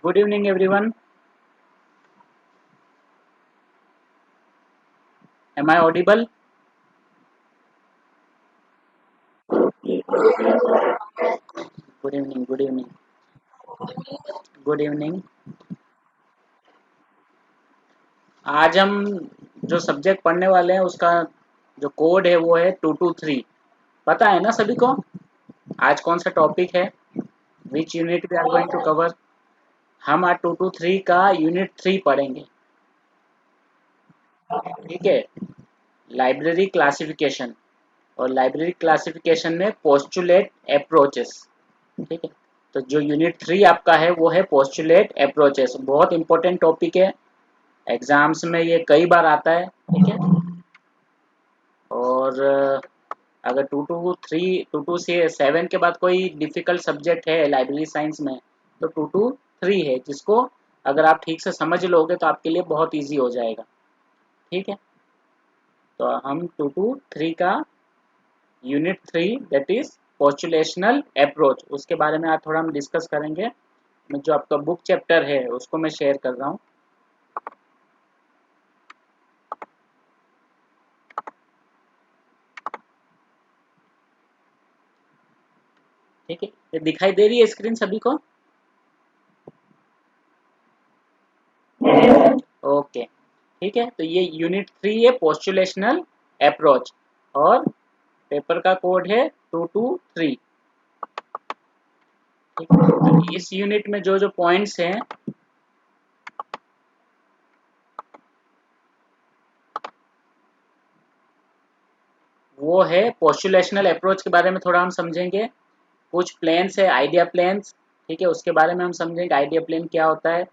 Good evening, everyone. Am I audible? Good evening. Good evening. Good evening. आज हम जो subject पढ़ने वाले हैं उसका जो कोड है वो है 223। पता है ना सभी को आज कौन सा टॉपिक है? Which unit we are going to cover? हम आज 223 का यूनिट 3 पढ़ेंगे। ठीक है। Library classification. और लाइब्रेरी क्लासिफिकेशन में पोस्टुलेट अप्रोचेस। ठीक है। तो जो यूनिट 3 आपका है वो है पोस्टुलेट अप्रोचेस। बहुत इंपॉर्टेंट टॉपिक है, एग्जाम्स में ये कई बार आता है। ठीक है। और अगर 2 to 7 के बाद कोई डिफिकल्ट सब्जेक्ट है लाइब्रेरी साइंस में तो 2 to 3 है, जिसको अगर आप ठीक से समझ लोगे तो आपके लिए बहुत इजी हो जाएगा। ठीक है। तो हम 2 to 3 का यूनिट 3 दैट इज पोस्टुलेशनल अप्रोच, उसके बारे में आज थोड़ा हम डिस्कस करेंगे। जो आपका बुक चैप्टर है उसको मैं शेयर कर रहा हूँ। ठीक है। ये दिखाई दे रही है स्क्रीन सभी को? ओके। ठीक है। तो ये यूनिट 3 है पोस्टुलेशनल अप्रोच और पेपर का कोड है 2 to 3। ठीक है। तो इस यूनिट में जो जो पॉइंट्स हैं वो है पोस्टुलेशनल अप्रोच के बारे में थोड़ा हम समझेंगे। कुछ प्लेन्स है आइडिया प्लेन्स। ठीक है। उसके बारे में हम समझेंगे आइडिया प्लेन क्या होता है।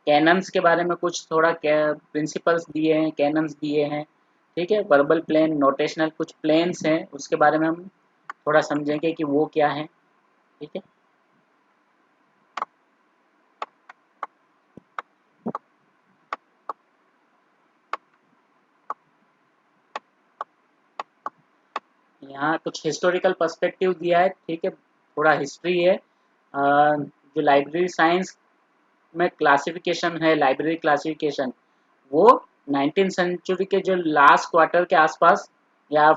कैनन्स के बारे में कुछ थोड़ा प्रिंसिपल्स दिए हैं, कैनन्स दिए हैं। ठीक है। वर्बल प्लेन, नोटेशनल कुछ प्लेन्स हैं, उसके बारे में हम थोड़ा समझेंगे कि वो क्या है। ठीक है। यहाँ कुछ हिस्टोरिकल पर्सपेक्टिव दिया है। ठीक है। थोड़ा हिस्ट्री है। जो लाइब्रेरी साइंस में क्लासिफिकेशन है, लाइब्रेरी क्लासिफिकेशन, वो 19वीं सेंचुरी के जो लास्ट क्वार्टर के आसपास या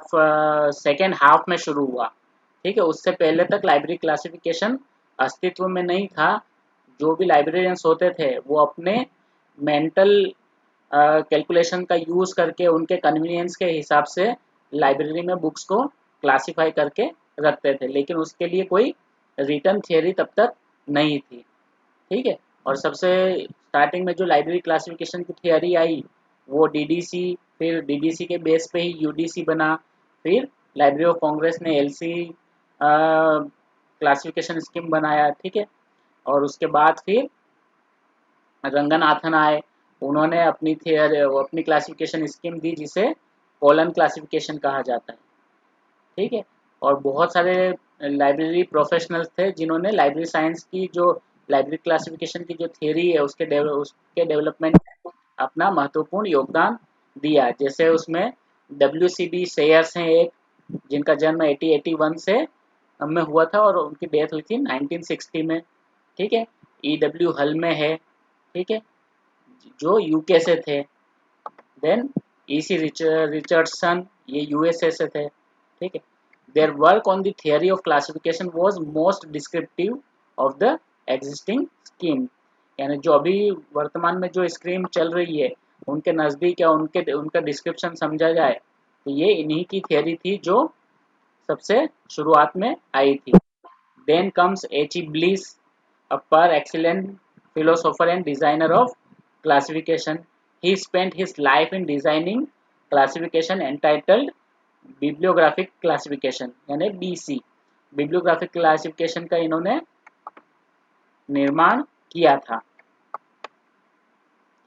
सेकेंड हाफ में शुरू हुआ। ठीक है। उससे पहले तक लाइब्रेरी क्लासिफिकेशन अस्तित्व में नहीं था। जो भी लाइब्रेरियंस होते थे वो अपने मेंटल कैलकुलेशन का यूज़ करके उनके कन्वीनियंस के हिसाब से लाइब्रेरी में बुक्स को क्लासिफाई करके रखते थे, लेकिन उसके लिए कोई रिटर्न थियरी तब तक नहीं थी। ठीक है। और सबसे स्टार्टिंग में जो लाइब्रेरी क्लासिफिकेशन की थियरी आई वो डीडीसी, फिर डीडीसी के बेस पे ही यूडीसी बना, फिर लाइब्रेरी ऑफ कांग्रेस ने एलसी क्लासिफिकेशन स्कीम बनाया। ठीक है। और उसके बाद फिर रंगनाथन आए, उन्होंने अपनी थियरी, अपनी क्लासिफिकेशन स्कीम दी जिसे कॉलम क्लासिफिकेशन कहा जाता है। ठीक है। और बहुत सारे लाइब्रेरी प्रोफेशनल्स थे जिन्होंने लाइब्रेरी साइंस की जो लाइब्रेरी क्लासिफिकेशन की जो थियरी है उसके डेवलपमेंट में अपना महत्वपूर्ण योगदान दिया। जैसे उसमें WCB शेयर्स हैं एक, जिनका जन्म 1881 से में हुआ था और उनकी डेथ हुई थी 1960 में। ठीक है। EW हल में है। ठीक है। जो यूके से थे। देन EC रिचर्डसन, ये यूएसए से थे। ठीक है। Their work on the theory of classification was most descriptive of the existing scheme. यानी जो अभी वर्तमान में जो स्कीम चल रही है उनके नज़दीक या उनका डिस्क्रिप्शन समझा जाए तो ये इन्हीं की थियरी थी जो सबसे शुरुआत में आई थी। Then comes H. E. Bliss, a par excellent philosopher and designer of classification. He spent his life in designing classification entitled bibliographic classification यानी BC। bibliographic classification का इन्होंने निर्माण किया था।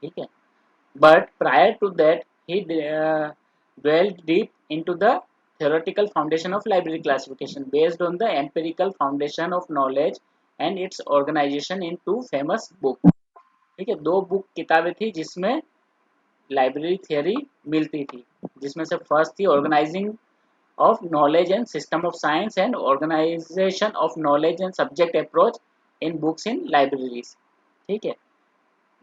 ठीक है। But prior to that, he dwelled deep into the theoretical foundation of library classification based on the empirical foundation of knowledge and its organization in two famous books। ठीक है। दो बुक किताबें थी जिसमें लाइब्रेरी थियरी मिलती थी, जिसमें से फर्स्ट थी organising of knowledge and system of science and organisation of knowledge and subject approach in books in libraries. ठीक है।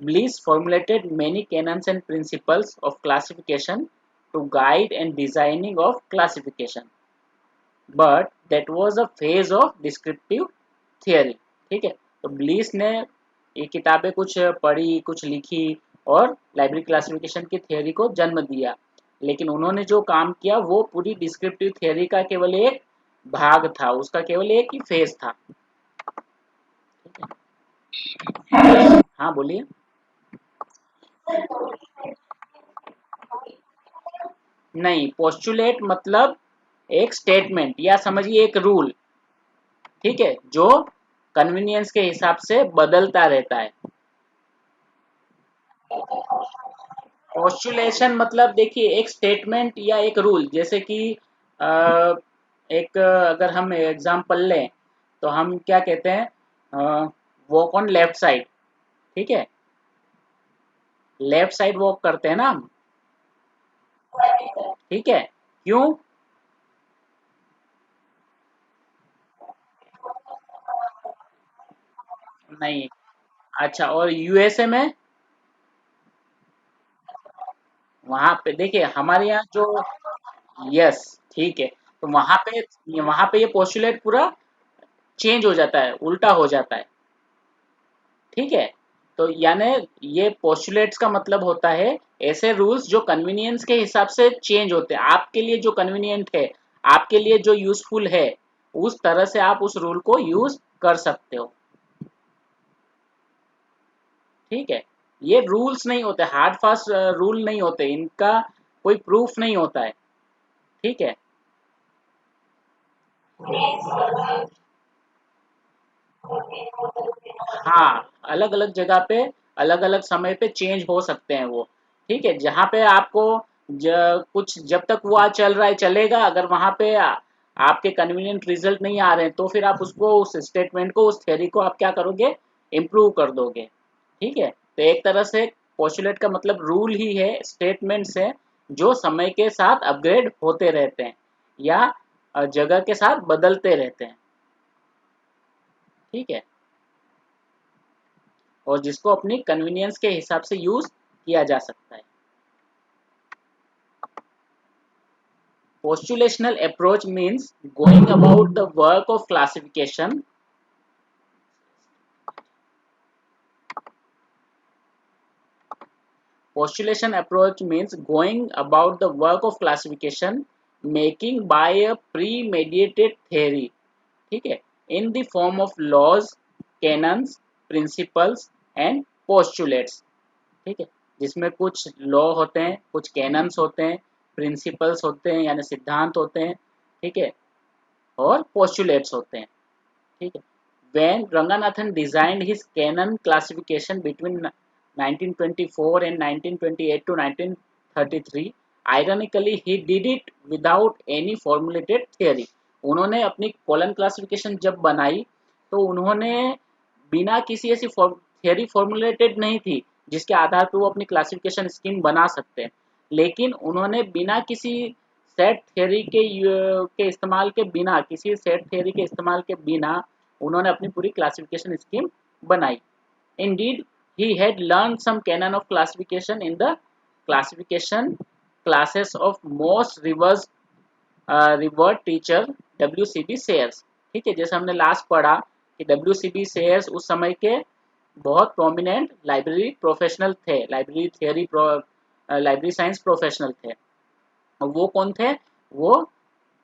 Bliss formulated many canons and principles of classification to guide and designing of classification, but that was a phase of descriptive theory. ठीक है, तो bliss ने ये किताबें कुछ पढ़ी, कुछ लिखी और लाइब्रेरी क्लासिफिकेशन की थियोरी को जन्म दिया, लेकिन उन्होंने जो काम किया वो पूरी डिस्क्रिप्टिव थियोरी का केवल एक भाग था, उसका केवल एक ही फेज था। हाँ बोलिए। नहीं, पोस्टुलेट मतलब एक स्टेटमेंट या समझिए एक रूल, ठीक है, जो कन्वीनियंस के हिसाब से बदलता रहता है। पोस्टुलेशन मतलब देखिए एक स्टेटमेंट या एक रूल, जैसे कि अ, एक अगर हम एग्जांपल लें तो हम क्या कहते हैं, वॉक ऑन लेफ्ट साइड, ठीक है, लेफ्ट साइड वॉक करते हैं ना हम, ठीक है, क्यों? नहीं, अच्छा, और यूएसए में वहां पे देखिए हमारे यहाँ जो, यस, ठीक है, तो वहां पे ये पोस्टुलेट पूरा चेंज हो जाता है, उल्टा हो जाता है, ठीक है, तो यानी ये पोस्टुलेट्स का मतलब होता है ऐसे रूल्स जो कन्वीनियंस के हिसाब से चेंज होते हैं, आपके लिए जो कन्वीनियंट है, आपके लिए जो यूजफुल है, उस तरह से आप उस रूल को यूज कर सकते हो, ठीक है, ये रूल्स नहीं होते, हार्ड फास्ट रूल नहीं होते, इनका कोई प्रूफ नहीं होता है, ठीक है। हाँ, अलग अलग जगह पे अलग अलग समय पे चेंज हो सकते हैं वो, ठीक है, जहाँ पे आपको कुछ जब तक वो आज चल रहा है चलेगा, अगर वहां पे आपके कन्वीनियंट रिजल्ट नहीं आ रहे हैं तो फिर आप उसको, उस स्टेटमेंट को, उस थ्योरी को आप क्या करोगे, इम्प्रूव कर दोगे, ठीक है, तो एक तरह से पोस्टुलेट का मतलब रूल ही है, स्टेटमेंट्स है जो समय के साथ अपग्रेड होते रहते हैं या जगह के साथ बदलते रहते हैं, ठीक है, और जिसको अपनी कन्वीनियंस के हिसाब से यूज किया जा सकता है। Postulational approach means going about the work of classification. Postulation approach means going about the work of classification making by a premeditated theory, ठीक है, in the form of laws, canons, principles and postulates, ठीक है, जिसमें कुछ law होते हैं, कुछ cannons होते हैं, प्रिंसिपल्स होते हैं यानी सिद्धांत होते हैं, ठीक है, और पोस्टुलेट्स होते हैं, ठीक है। When Ranganathan designed his canon classification between 1924 and 1928 to 1933, ironically he did it without any formulated theory. उन्होंने अपनी कॉलन क्लासिफिकेशन जब बनाई तो उन्होंने बिना किसी ऐसी थियरी फॉर्मुलेटेड नहीं थी जिसके आधार पर वो अपनी क्लासिफिकेशन स्कीम बना सकते हैं, लेकिन उन्होंने बिना किसी सेट थियरी के इस्तेमाल के बिना, किसी सेट थियरी के इस्तेमाल के बिना उन्होंने अपनी पूरी क्लासिफिकेशन स्कीम बनाई। Indeed, he had learned some canon of classification in the classification classes of most revered teacher WCB Sayers, ठीक है, जैसे हमने लास्ट पढ़ा कि WCB Sayers उस समय के बहुत प्रोमिनेंट लाइब्रेरी प्रोफेशनल थे, library theory library science professional थे, वो कौन थे, वो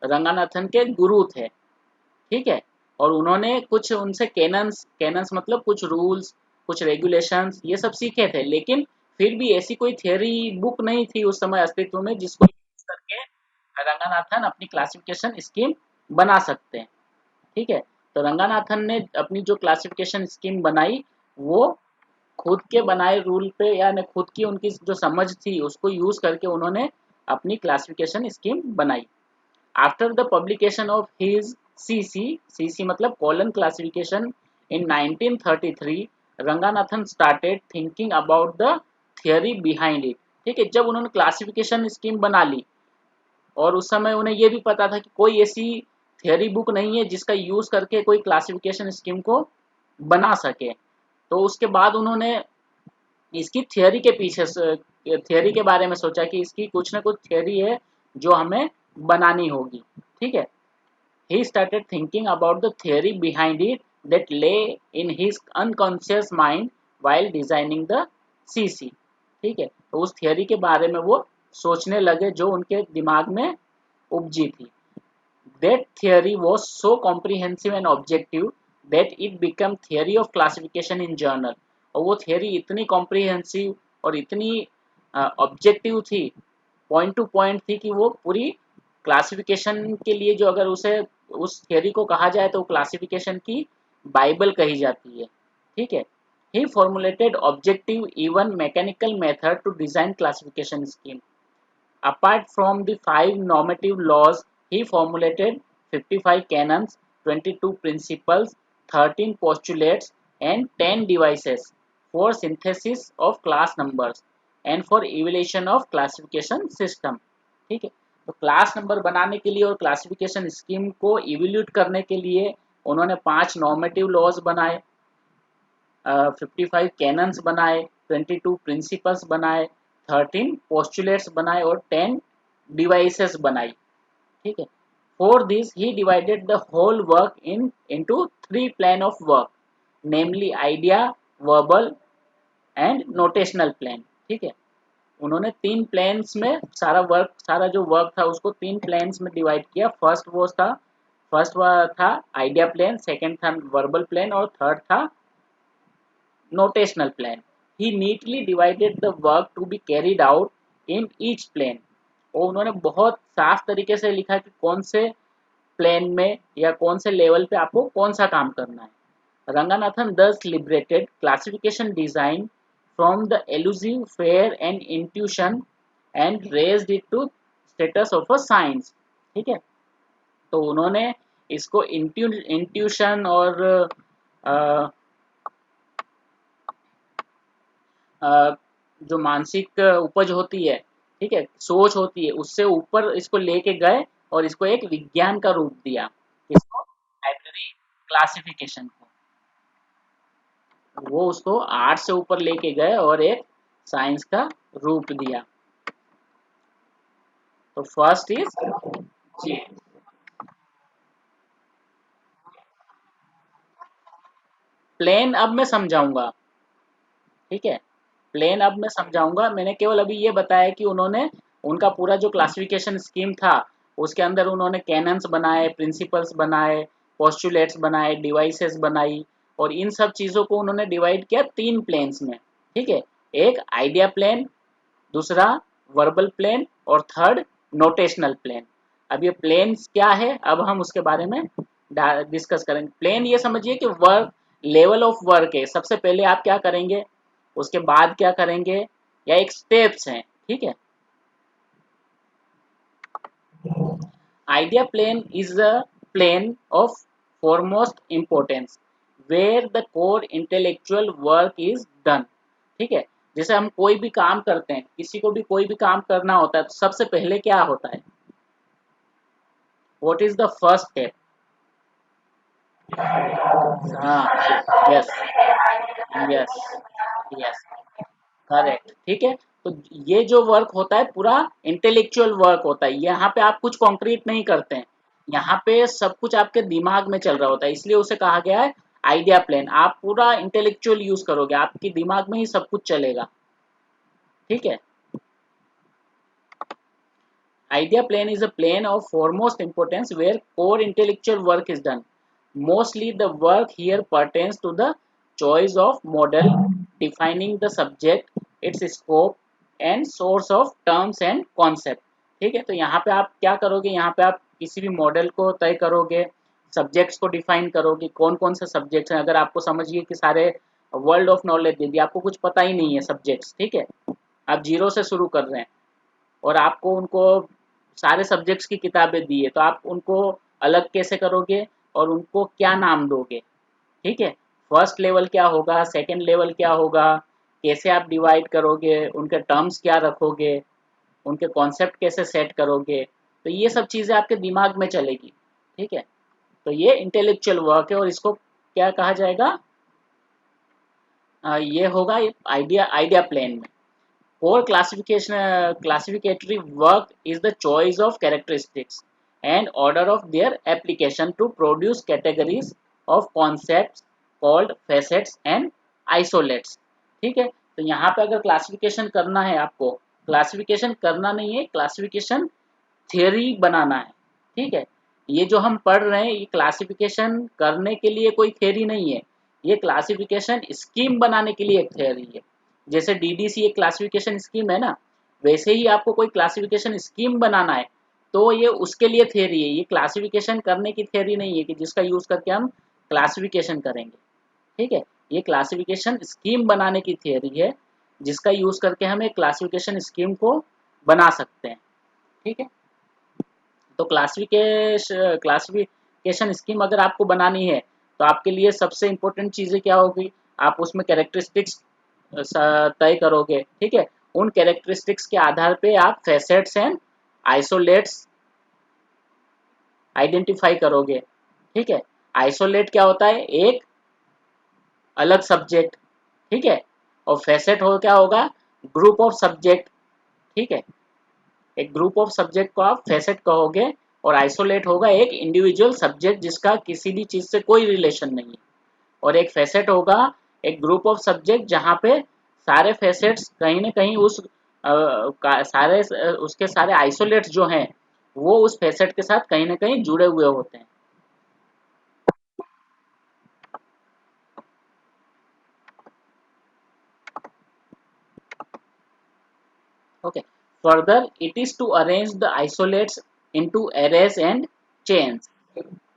रंगानाथन के गुरु थे, ठीक है, और उन्होंने कुछ उनसे कैनन्स, कैनन्स मतलब कुछ रूल्स, कुछ रेगुलेशंस, ये सब सीखे थे, लेकिन फिर भी ऐसी कोई थियरी बुक नहीं थी उस समय अस्तित्व में जिसको यूज करके रंगानाथन अपनी क्लासिफिकेशन स्कीम बना सकते हैं, ठीक है, तो रंगानाथन ने अपनी जो क्लासिफिकेशन स्कीम बनाई वो खुद के बनाए रूल पे यानी खुद की उनकी जो समझ थी उसको यूज करके उन्होंने अपनी क्लासिफिकेशन स्कीम बनाई। After the publication of his CC मतलब colon classification in 1933, Ranganathan started thinking about the theory behind it, ठीक है, जब उन्होंने क्लासिफिकेशन स्कीम बना ली और उस समय उन्हें यह भी पता था कि कोई ऐसी थियरी बुक नहीं है जिसका यूज करके कोई क्लासिफिकेशन स्कीम को बना सके, तो उसके बाद उन्होंने इसकी थियोरी के बारे में सोचा कि इसकी कुछ ना कुछ थियोरी है जो हमें बनानी होगी। ठीक है, he started thinking about the theory behind it that lay in his unconscious mind while designing the CC। ठीक है, तो उस थियोरी के बारे में वो सोचने लगे जो उनके दिमाग में उपजी थी। That theory was so comprehensive and objective that it became theory of classification in journal। और वो theory इतनी comprehensive और इतनी ऑब्जेक्टिव थी, पॉइंट टू पॉइंट थी कि वो पूरी क्लासिफिकेशन के लिए, जो अगर उसे उस थियोरी को कहा जाए तो क्लासिफिकेशन की बाइबल कही जाती है। ठीक है, he formulated objective even mechanical method to design classification scheme। Apart from the 5 normative laws, he formulated 55 canons, 22 principles, 13 postulates, and 10 devices for synthesis of class numbers and for evaluation of classification system। ठीक है, तो class number बनाने के लिए और classification scheme को evaluate करने के लिए उन्होंने 5 नॉर्मेटिव लॉज बनाए, 55 कैनन्स बनाए, 22 प्रिंसिपल्स बनाए, 13 पोस्टुलेट्स बनाए और 10 डिवाइसेस बनाई। ठीक है, for this he divided the whole work into 3 plan of work, namely idea, verbal and notational plan. ठीक है, उन्होंने 3 प्लान्स में सारा जो वर्क था उसको 3 प्लान्स में डिवाइड किया। फर्स्ट था आइडिया प्लान, सेकंड था वर्बल प्लान और थर्ड था notational plan। He neatly divided the work to be carried out in each plane। और उन्होंने बहुत साफ तरीके से लिखा कि कौन से प्लेन में या कौन से लेवल पे आपको कौन सा काम करना है। Ranganathan thus liberated classification design from the elusive fear and intuition and raised it to status of a science। ठीक है, तो उन्होंने इसको इंट्यूशन और जो मानसिक उपज होती है, ठीक है, सोच होती है, उससे ऊपर इसको लेके गए और इसको एक विज्ञान का रूप दिया। इसको लाइब्रेरी क्लासिफिकेशन को वो उसको आर्ट से ऊपर लेके गए और एक साइंस का रूप दिया। तो फर्स्ट इज जी, प्लेन अब मैं समझाऊंगा। ठीक है, प्लेन अब मैं समझाऊंगा। मैंने केवल अभी ये बताया कि उन्होंने उनका पूरा जो क्लासिफिकेशन स्कीम था उसके अंदर उन्होंने कैनन्स बनाए, प्रिंसिपल्स बनाए, पोस्टुलेट्स बनाए, डिवाइसेस बनाई और इन सब चीज़ों को उन्होंने डिवाइड किया 3 प्लेन्स में। ठीक है, एक आइडिया प्लेन, दूसरा वर्बल प्लेन और थर्ड नोटेशनल प्लेन। अब ये प्लेन्स क्या है, अब हम उसके बारे में डिस्कस करेंगे। प्लेन ये समझिए कि वर्क, लेवल ऑफ वर्क है। सबसे पहले आप क्या करेंगे, उसके बाद क्या करेंगे, या एक स्टेप्स हैं। ठीक है, idea plane is a plane of foremost importance where the core intellectual work is done. ठीक है, जैसे हम कोई भी काम करते हैं, किसी को भी कोई भी काम करना होता है तो सबसे पहले क्या होता है, what is the first step. हाँ, यस यस यस, करेक्ट। ठीक है, तो ये जो वर्क होता है पूरा इंटेलेक्चुअल वर्क होता है। यहाँ पे आप कुछ कॉन्क्रीट नहीं करते हैं, यहाँ पे सब कुछ आपके दिमाग में चल रहा होता है, इसलिए उसे कहा गया है आइडिया प्लेन। आप पूरा इंटेलेक्चुअल यूज करोगे, आपके दिमाग में ही सब कुछ चलेगा। ठीक है, idea plane is a plane of foremost importance where core intellectual work is done। Mostly the work here pertains to the choice of model, defining the subject, its scope and source of terms and concept। ठीक है, तो यहाँ पे आप क्या करोगे, यहाँ पे आप किसी भी मॉडल को तय करोगे, सब्जेक्ट्स को डिफाइन करोगे, कौन कौन से सब्जेक्ट्स हैं। अगर आपको समझिए कि सारे वर्ल्ड ऑफ नॉलेज दे दिया, आपको कुछ पता ही नहीं है सब्जेक्ट्स। ठीक है, आप जीरो से शुरू कर रहे हैं और आपको उनको सारे सब्जेक्ट्स की किताबें दी है, तो आप उनको अलग कैसे करोगे और उनको क्या नाम दोगे। ठीक है, फर्स्ट लेवल क्या होगा, सेकंड लेवल क्या होगा, कैसे आप डिवाइड करोगे, उनके टर्म्स क्या रखोगे, उनके कॉन्सेप्ट कैसे सेट करोगे, तो ये सब चीज़ें आपके दिमाग में चलेगी। ठीक है, तो ये इंटेलेक्चुअल वर्क है और इसको क्या कहा जाएगा, ये होगा आइडिया आइडिया प्लेन में। Core classificatory work is the choice of characteristics and order of their application to produce categories of concepts called facets and isolates। ठीक है, तो यहाँ पे अगर क्लासिफिकेशन करना है आपको, क्लासिफिकेशन करना नहीं है, क्लासिफिकेशन थियरी बनाना है। ठीक है, ये जो हम पढ़ रहे हैं ये क्लासिफिकेशन करने के लिए कोई थियरी नहीं है, ये क्लासिफिकेशन स्कीम बनाने के लिए एक थियरी है। जैसे डीडीसी एक क्लासिफिकेशन स्कीम है ना, वैसे ही आपको कोई क्लासिफिकेशन स्कीम बनाना है तो ये उसके लिए थियरी है। ये क्लासिफिकेशन करने की थियरी नहीं है कि जिसका यूज करके हम क्लासिफिकेशन करेंगे। ठीक है, ये क्लासिफिकेशन स्कीम बनाने की थियरी है जिसका यूज करके हम एक क्लासिफिकेशन स्कीम को बना सकते हैं। ठीक है, तो क्लासिफिकेशन स्कीम अगर आपको बनानी है तो आपके लिए सबसे इंपॉर्टेंट चीज़ें क्या होगी, आप उसमें कैरेक्टरिस्टिक्स तय करोगे। ठीक है, उन कैरेक्टरिस्टिक्स के आधार पे आप फैसेट्स एंड आइसोलेट्स आइडेंटिफाई करोगे। ठीक है, आइसोलेट क्या होता है, एक अलग सब्जेक्ट। ठीक है, और फैसेट हो क्या होगा, ग्रुप ऑफ सब्जेक्ट। ठीक है, एक ग्रुप ऑफ सब्जेक्ट को आप फैसेट कहोगे और आइसोलेट होगा एक इंडिविजुअल सब्जेक्ट जिसका किसी भी चीज से कोई रिलेशन नहीं है। और एक फैसेट होगा एक ग्रुप ऑफ सब्जेक्ट जहाँ पे सारे फैसेट्स कहीं ना कहीं उस सारे उसके सारे आइसोलेट्स जो हैं वो उस फैसेट के साथ कहीं ना कहीं जुड़े हुए होते हैं। Okay, further it is to arrange the isolates into arrays and chains.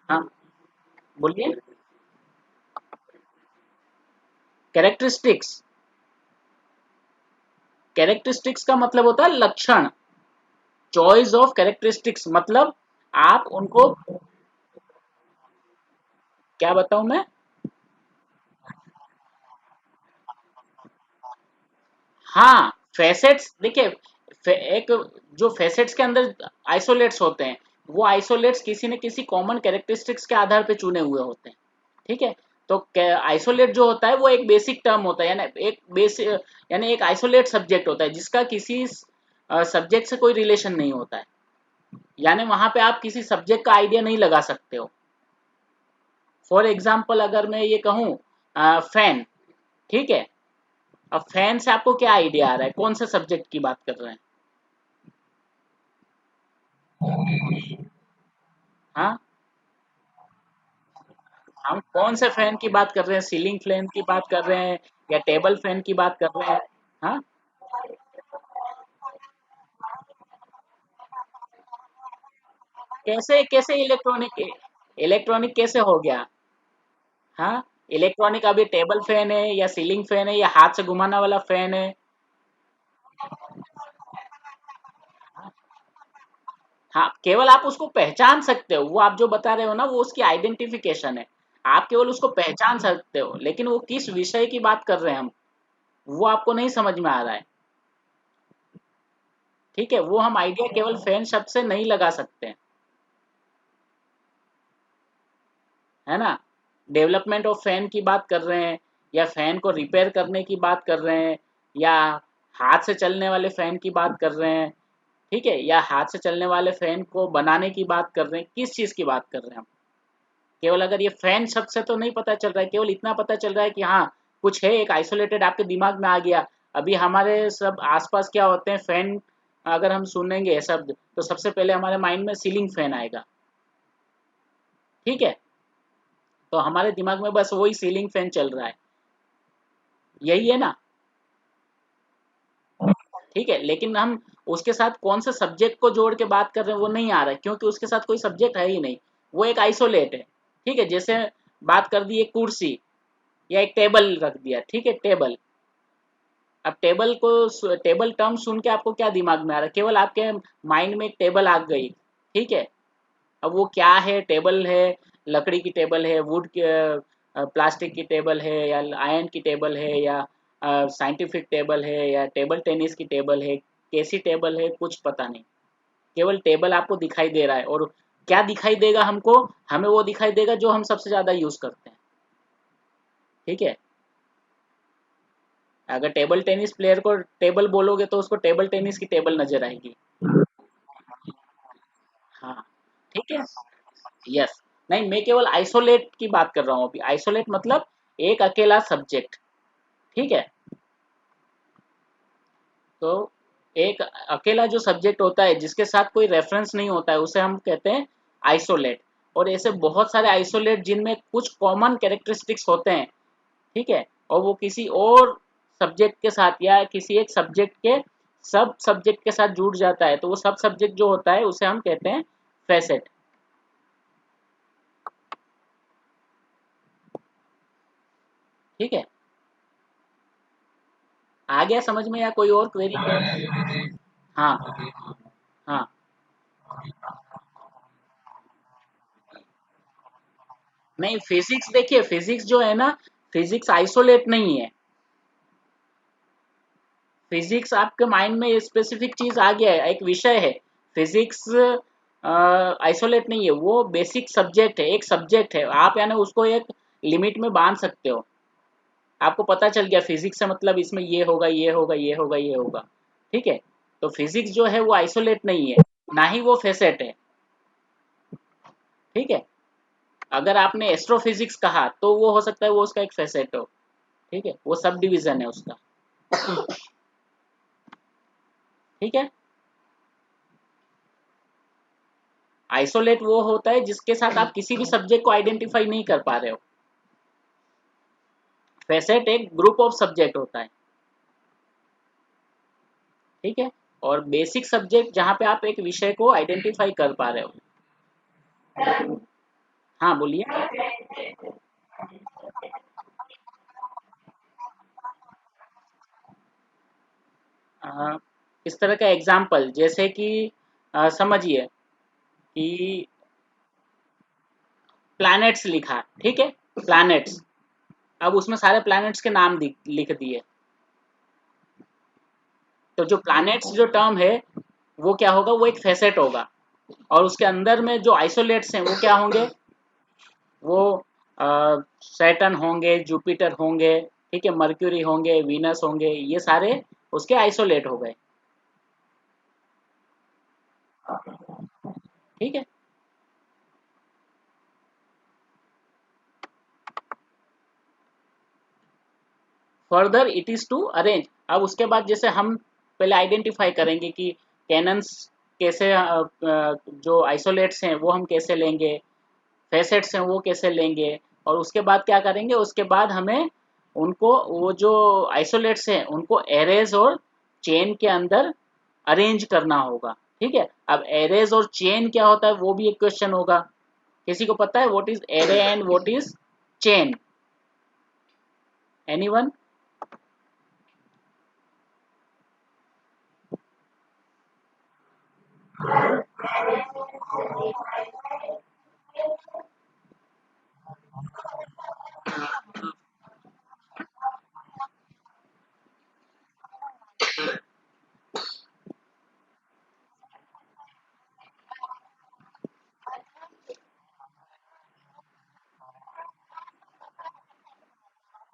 हाँ, बोलिए। कैरेक्टरिस्टिक्स, कैरेक्टरिस्टिक्स का मतलब होता है लक्षण। चॉइस ऑफ कैरेक्टरिस्टिक्स मतलब आप उनको, क्या बताऊं मैं। हाँ, फैसेट्स देखिए, एक जो फैसेट्स के अंदर आइसोलेट्स होते हैं वो आइसोलेट्स किसी न किसी कॉमन कैरेक्टरिस्टिक्स के आधार पे चुने हुए होते हैं। ठीक है, तो आइसोलेट जो होता है वो एक बेसिक टर्म होता है, यानी एक बेसिक, यानी एक आइसोलेट सब्जेक्ट होता है जिसका किसी सब्जेक्ट से कोई रिलेशन नहीं होता है। यानी वहां पे आप किसी सब्जेक्ट का आइडिया नहीं लगा सकते हो। फॉर एग्जाम्पल अगर मैं ये कहूँ फैन। ठीक है, अब फैन से आपको क्या आइडिया आ रहा है, कौन से सब्जेक्ट की बात कर रहे हैं। हाँ, हम कौन से फैन की बात कर रहे हैं, सीलिंग फैन की बात कर रहे हैं या टेबल फैन की बात कर रहे हैं। हाँ, कैसे कैसे इलेक्ट्रॉनिक, इलेक्ट्रॉनिक कैसे हो गया। हाँ, इलेक्ट्रॉनिक अभी टेबल फैन है या सीलिंग फैन है या हाथ से घुमाने वाला फैन है। हाँ, केवल आप उसको पहचान सकते हो, वो आप जो बता रहे हो ना वो उसकी आइडेंटिफिकेशन है। आप केवल उसको पहचान सकते हो लेकिन वो किस विषय की बात कर रहे हैं हम, वो आपको नहीं समझ में आ रहा है। ठीक है, वो हम आइडिया केवल फैन शब्द से नहीं लगा सकते हैं, है ना। डेवलपमेंट ऑफ फैन की बात कर रहे हैं या फैन को रिपेयर करने की बात कर रहे हैं या हाथ से चलने वाले फैन की बात कर रहे हैं। ठीक है, या हाथ से चलने वाले फैन को बनाने की बात कर रहे हैं, किस चीज की बात कर रहे हैं हम। केवल अगर ये फैन शब्द से तो नहीं पता चल रहा है, केवल इतना पता चल रहा है कि हाँ कुछ है, एक आइसोलेटेड आपके दिमाग में आ गया। अभी हमारे सब आसपास क्या होते हैं फैन, अगर हम सुनेंगे शब्द तो सबसे पहले हमारे माइंड में सीलिंग फैन आएगा। ठीक है, तो हमारे दिमाग में बस वही सीलिंग फैन चल रहा है, यही है ना। ठीक है, लेकिन हम उसके साथ कौन से सब्जेक्ट को जोड़ के बात कर रहे हैं वो नहीं आ रहा है क्योंकि उसके साथ कोई सब्जेक्ट है ही नहीं, वो एक आइसोलेट है। ठीक है, जैसे बात कर दी एक कुर्सी या एक टेबल रख दिया। ठीक है, टेबल, अब टेबल को, टेबल टर्म सुन के आपको क्या दिमाग में आ रहा है, केवल आपके माइंड में एक टेबल आ गई। ठीक है, अब वो क्या है, टेबल है, लकड़ी की टेबल है, वुड की, प्लास्टिक की टेबल है या आयरन की टेबल है या साइंटिफिक टेबल है या टेबल टेनिस की टेबल है, कैसी टेबल है कुछ पता नहीं। केवल टेबल आपको दिखाई दे रहा है और क्या दिखाई देगा हमको, हमें वो दिखाई देगा जो हम सबसे ज्यादा यूज करते हैं। ठीक है, अगर टेबल टेनिस प्लेयर को टेबल बोलोगे तो उसको टेबल टेनिस की टेबल नजर आएगी। हाँ, ठीक है। यस। नहीं, मैं केवल आइसोलेट की बात कर रहा हूँ अभी। आइसोलेट मतलब एक अकेला सब्जेक्ट। ठीक है। तो एक अकेला जो सब्जेक्ट होता है जिसके साथ कोई रेफरेंस नहीं होता है उसे हम कहते हैं आइसोलेट। और ऐसे बहुत सारे आइसोलेट जिनमें कुछ कॉमन कैरेक्टरिस्टिक्स होते हैं। ठीक है। और वो किसी और सब्जेक्ट के साथ या किसी एक सब्जेक्ट के सब सब्जेक्ट के साथ जुड़ जाता है, तो वो सब सब्जेक्ट जो होता है उसे हम कहते हैं फैसेट। ठीक है। आ गया समझ में या कोई और क्वेरी? हाँ। हाँ। नहीं, फिजिक्स देखिए, फिजिक्स जो है ना, फिजिक्स आइसोलेट नहीं है। फिजिक्स आपके माइंड में स्पेसिफिक चीज आ गया है, एक विषय है। फिजिक्स आइसोलेट नहीं है, वो बेसिक सब्जेक्ट है, एक सब्जेक्ट है। आप यानी उसको एक लिमिट में बांध सकते हो। आपको पता चल गया फिजिक्स से मतलब इसमें ये होगा, ये होगा, ये होगा, ये होगा। ठीक है। तो फिजिक्स जो है वो आइसोलेट नहीं है, ना ही वो फेसेट है। ठीक है। अगर आपने एस्ट्रोफिजिक्स कहा तो वो हो सकता है वो उसका एक फेसेट हो। ठीक है, वो सब डिवीजन है उसका। ठीक है। आइसोलेट वो होता है जिसके साथ आप किसी भी सब्जेक्ट को आइडेंटिफाई नहीं कर पा रहे हो। फेसेट एक ग्रुप ऑफ सब्जेक्ट होता है। ठीक है। और बेसिक सब्जेक्ट जहां पे आप एक विषय को आइडेंटिफाई कर पा रहे हो। हाँ, बोलिए। अ, इस तरह का एग्जाम्पल जैसे कि समझिए कि प्लैनेट्स लिखा। ठीक है। प्लैनेट्स। अब उसमें सारे प्लैनेट्स के नाम लिख दिए। तो जो प्लैनेट्स जो टर्म है वो क्या होगा, वो एक फेसेट होगा। और उसके अंदर में जो आइसोलेट्स हैं वो क्या होंगे, वो सैटर्न होंगे, जुपिटर होंगे, ठीक है, मर्क्यूरी होंगे, वीनस होंगे, ये सारे उसके आइसोलेट हो गए। ठीक है। Further it is to arrange. अब उसके बाद जैसे हम पहले आइडेंटिफाई करेंगे कि कैनन्स कैसे, जो आइसोलेट्स हैं वो हम कैसे लेंगे, फेसेट्स हैं वो कैसे लेंगे। और उसके बाद क्या करेंगे, उसके बाद हमें उनको, वो जो आइसोलेट्स हैं उनको एरेज और चेन के अंदर अरेंज करना होगा। ठीक है। अब एरेज और चेन क्या होता है वो भी एक क्वेश्चन होगा। किसी को पता है what is array and what is chain? Anyone?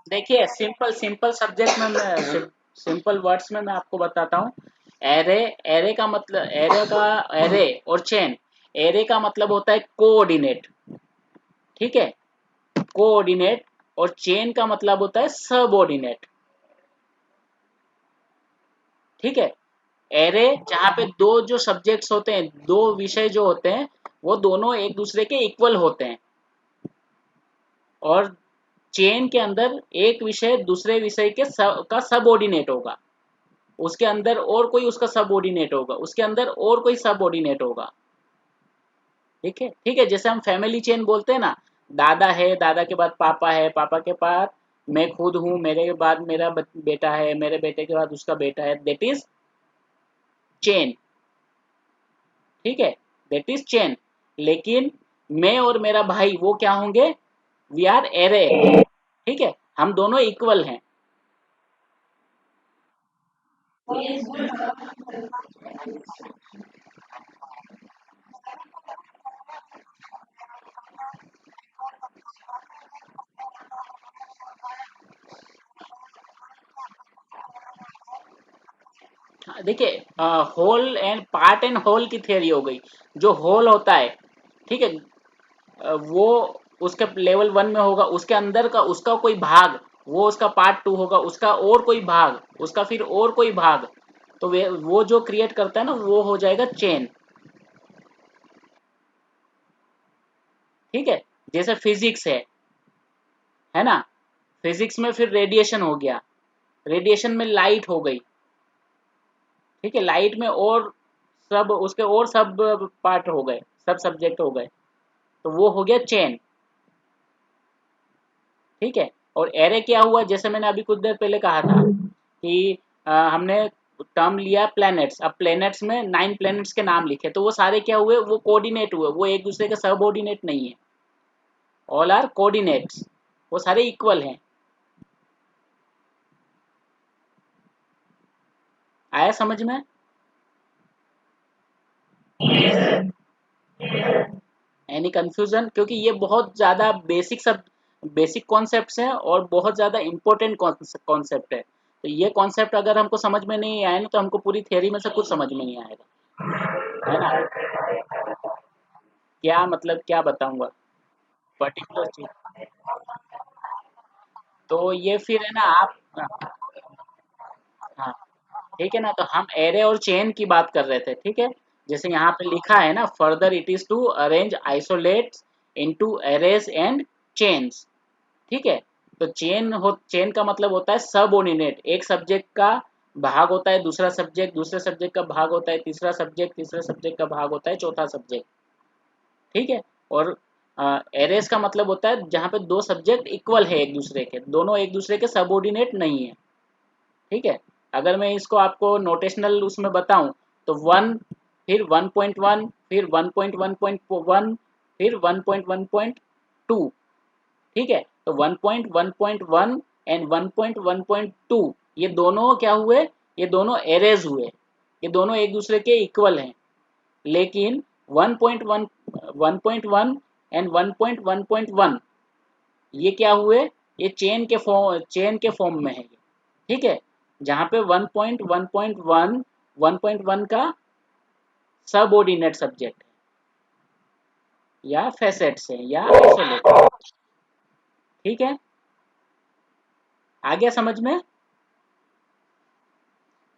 देखिए, सिंपल सिंपल सब्जेक्ट में मैं सिंपल वर्ड्स में मैं आपको बताता हूँ। एरे, एरे का मतलब, एरे और चेन। एरे का मतलब होता है कोऑर्डिनेट। ठीक है। कोऑर्डिनेट। और चेन का मतलब होता है सबऑर्डिनेट। ठीक है। एरे जहां पे दो जो सब्जेक्ट्स होते हैं, दो विषय जो होते हैं, वो दोनों एक दूसरे के इक्वल होते हैं। और चेन के अंदर एक विषय दूसरे विषय के का सबऑर्डिनेट होगा। उसके अंदर और कोई उसका सबऑर्डिनेट होगा, उसके अंदर और कोई सबऑर्डिनेट होगा। ठीक है। ठीक है, जैसे हम फैमिली चेन बोलते हैं ना, दादा है, दादा के बाद पापा है, पापा के बाद मैं खुद हूँ, मेरे के बाद मेरा बेटा है, मेरे बेटे के बाद उसका बेटा है, दैट इज चेन। ठीक है। That is chain. लेकिन मैं और मेरा भाई वो क्या होंगे, वी आर एरे। ठीक है। हम दोनों इक्वल हैं। देखिए, whole and part and whole की थ्योरी हो गई। जो होल होता है, ठीक है, वो उसके लेवल 1 में होगा, उसके अंदर का उसका कोई भाग, वो उसका पार्ट 2 होगा, उसका और कोई भाग, उसका फिर और कोई भाग, तो वो जो क्रिएट करता है ना, वो हो जाएगा चेन। ठीक है, जैसे फिजिक्स है ना, फिजिक्स में फिर रेडिएशन हो गया, रेडिएशन में लाइट हो गई, ठीक है, लाइट में और सब उसके और सब पार्ट हो गए, सब सब्जेक्ट हो गए, तो वो हो गया चेन। ठीक है, और एरे क्या हुआ, जैसे मैंने अभी कुछ देर पहले कहा था कि हमने टर्म लिया प्लैनेट्स, अब प्लैनेट्स में 9 प्लैनेट्स के नाम लिखे, तो वो सारे क्या हुए, वो कोऑर्डिनेट हुए, वो एक दूसरे के सबऑर्डिनेट नहीं है, ऑल आर कोऑर्डिनेट्स, वो सारे इक्वल हैं। आया समझ में? Any confusion? क्योंकि ये बहुत ज़्यादा बेसिक सब बेसिक कॉन्सेप्ट्स हैं और बहुत ज़्यादा इंपॉर्टेंट कॉन्सेप्ट है, तो ये कॉन्सेप्ट अगर हमको समझ में नहीं आए ना, तो हमको पूरी थियरी में से कुछ समझ में नहीं आएगा, है ना? क्या मतलब, क्या बताऊंगा पर्टिकुलर चीज? तो ये फिर है ना आप, हाँ, ठीक है ना, तो हम एरे और चेन की बात कर रहे थे, ठीक है, जैसे यहाँ पे लिखा है ना, further it is to arrange isolates into arrays and chains. ठीक है, तो चेन का मतलब होता है सबऑर्डिनेट, एक सब्जेक्ट का भाग होता है दूसरा सब्जेक्ट, दूसरे सब्जेक्ट का भाग होता है तीसरा सब्जेक्ट, तीसरे सब्जेक्ट का भाग होता है चौथा सब्जेक्ट। ठीक है, और एरेस का मतलब होता है जहाँ पे दो सब्जेक्ट इक्वल है एक दूसरे के, दोनों एक दूसरे के सबऑर्डिनेट नहीं है। ठीक है, अगर मैं इसको आपको नोटेशनल उसमें बताऊं, तो 1, फिर 1.1, फिर 1.1.1, फिर 1.1.2। ठीक है, तो 1.1.1 एंड 1.1.2 ये दोनों क्या हुए, ये दोनों एरेज हुए, ये दोनों एक दूसरे के इक्वल हैं। लेकिन 1.1 1.1 एंड 1.1.1 ये क्या हुए, ये चेन के फॉर्म में है ये। ठीक है, जहाँ पे 1.1.1 1.1 का सबऑर्डिनेट सब्जेक्ट है, या फैसेट्स है, या आइसोलेट। ठीक है, आ गया समझ में?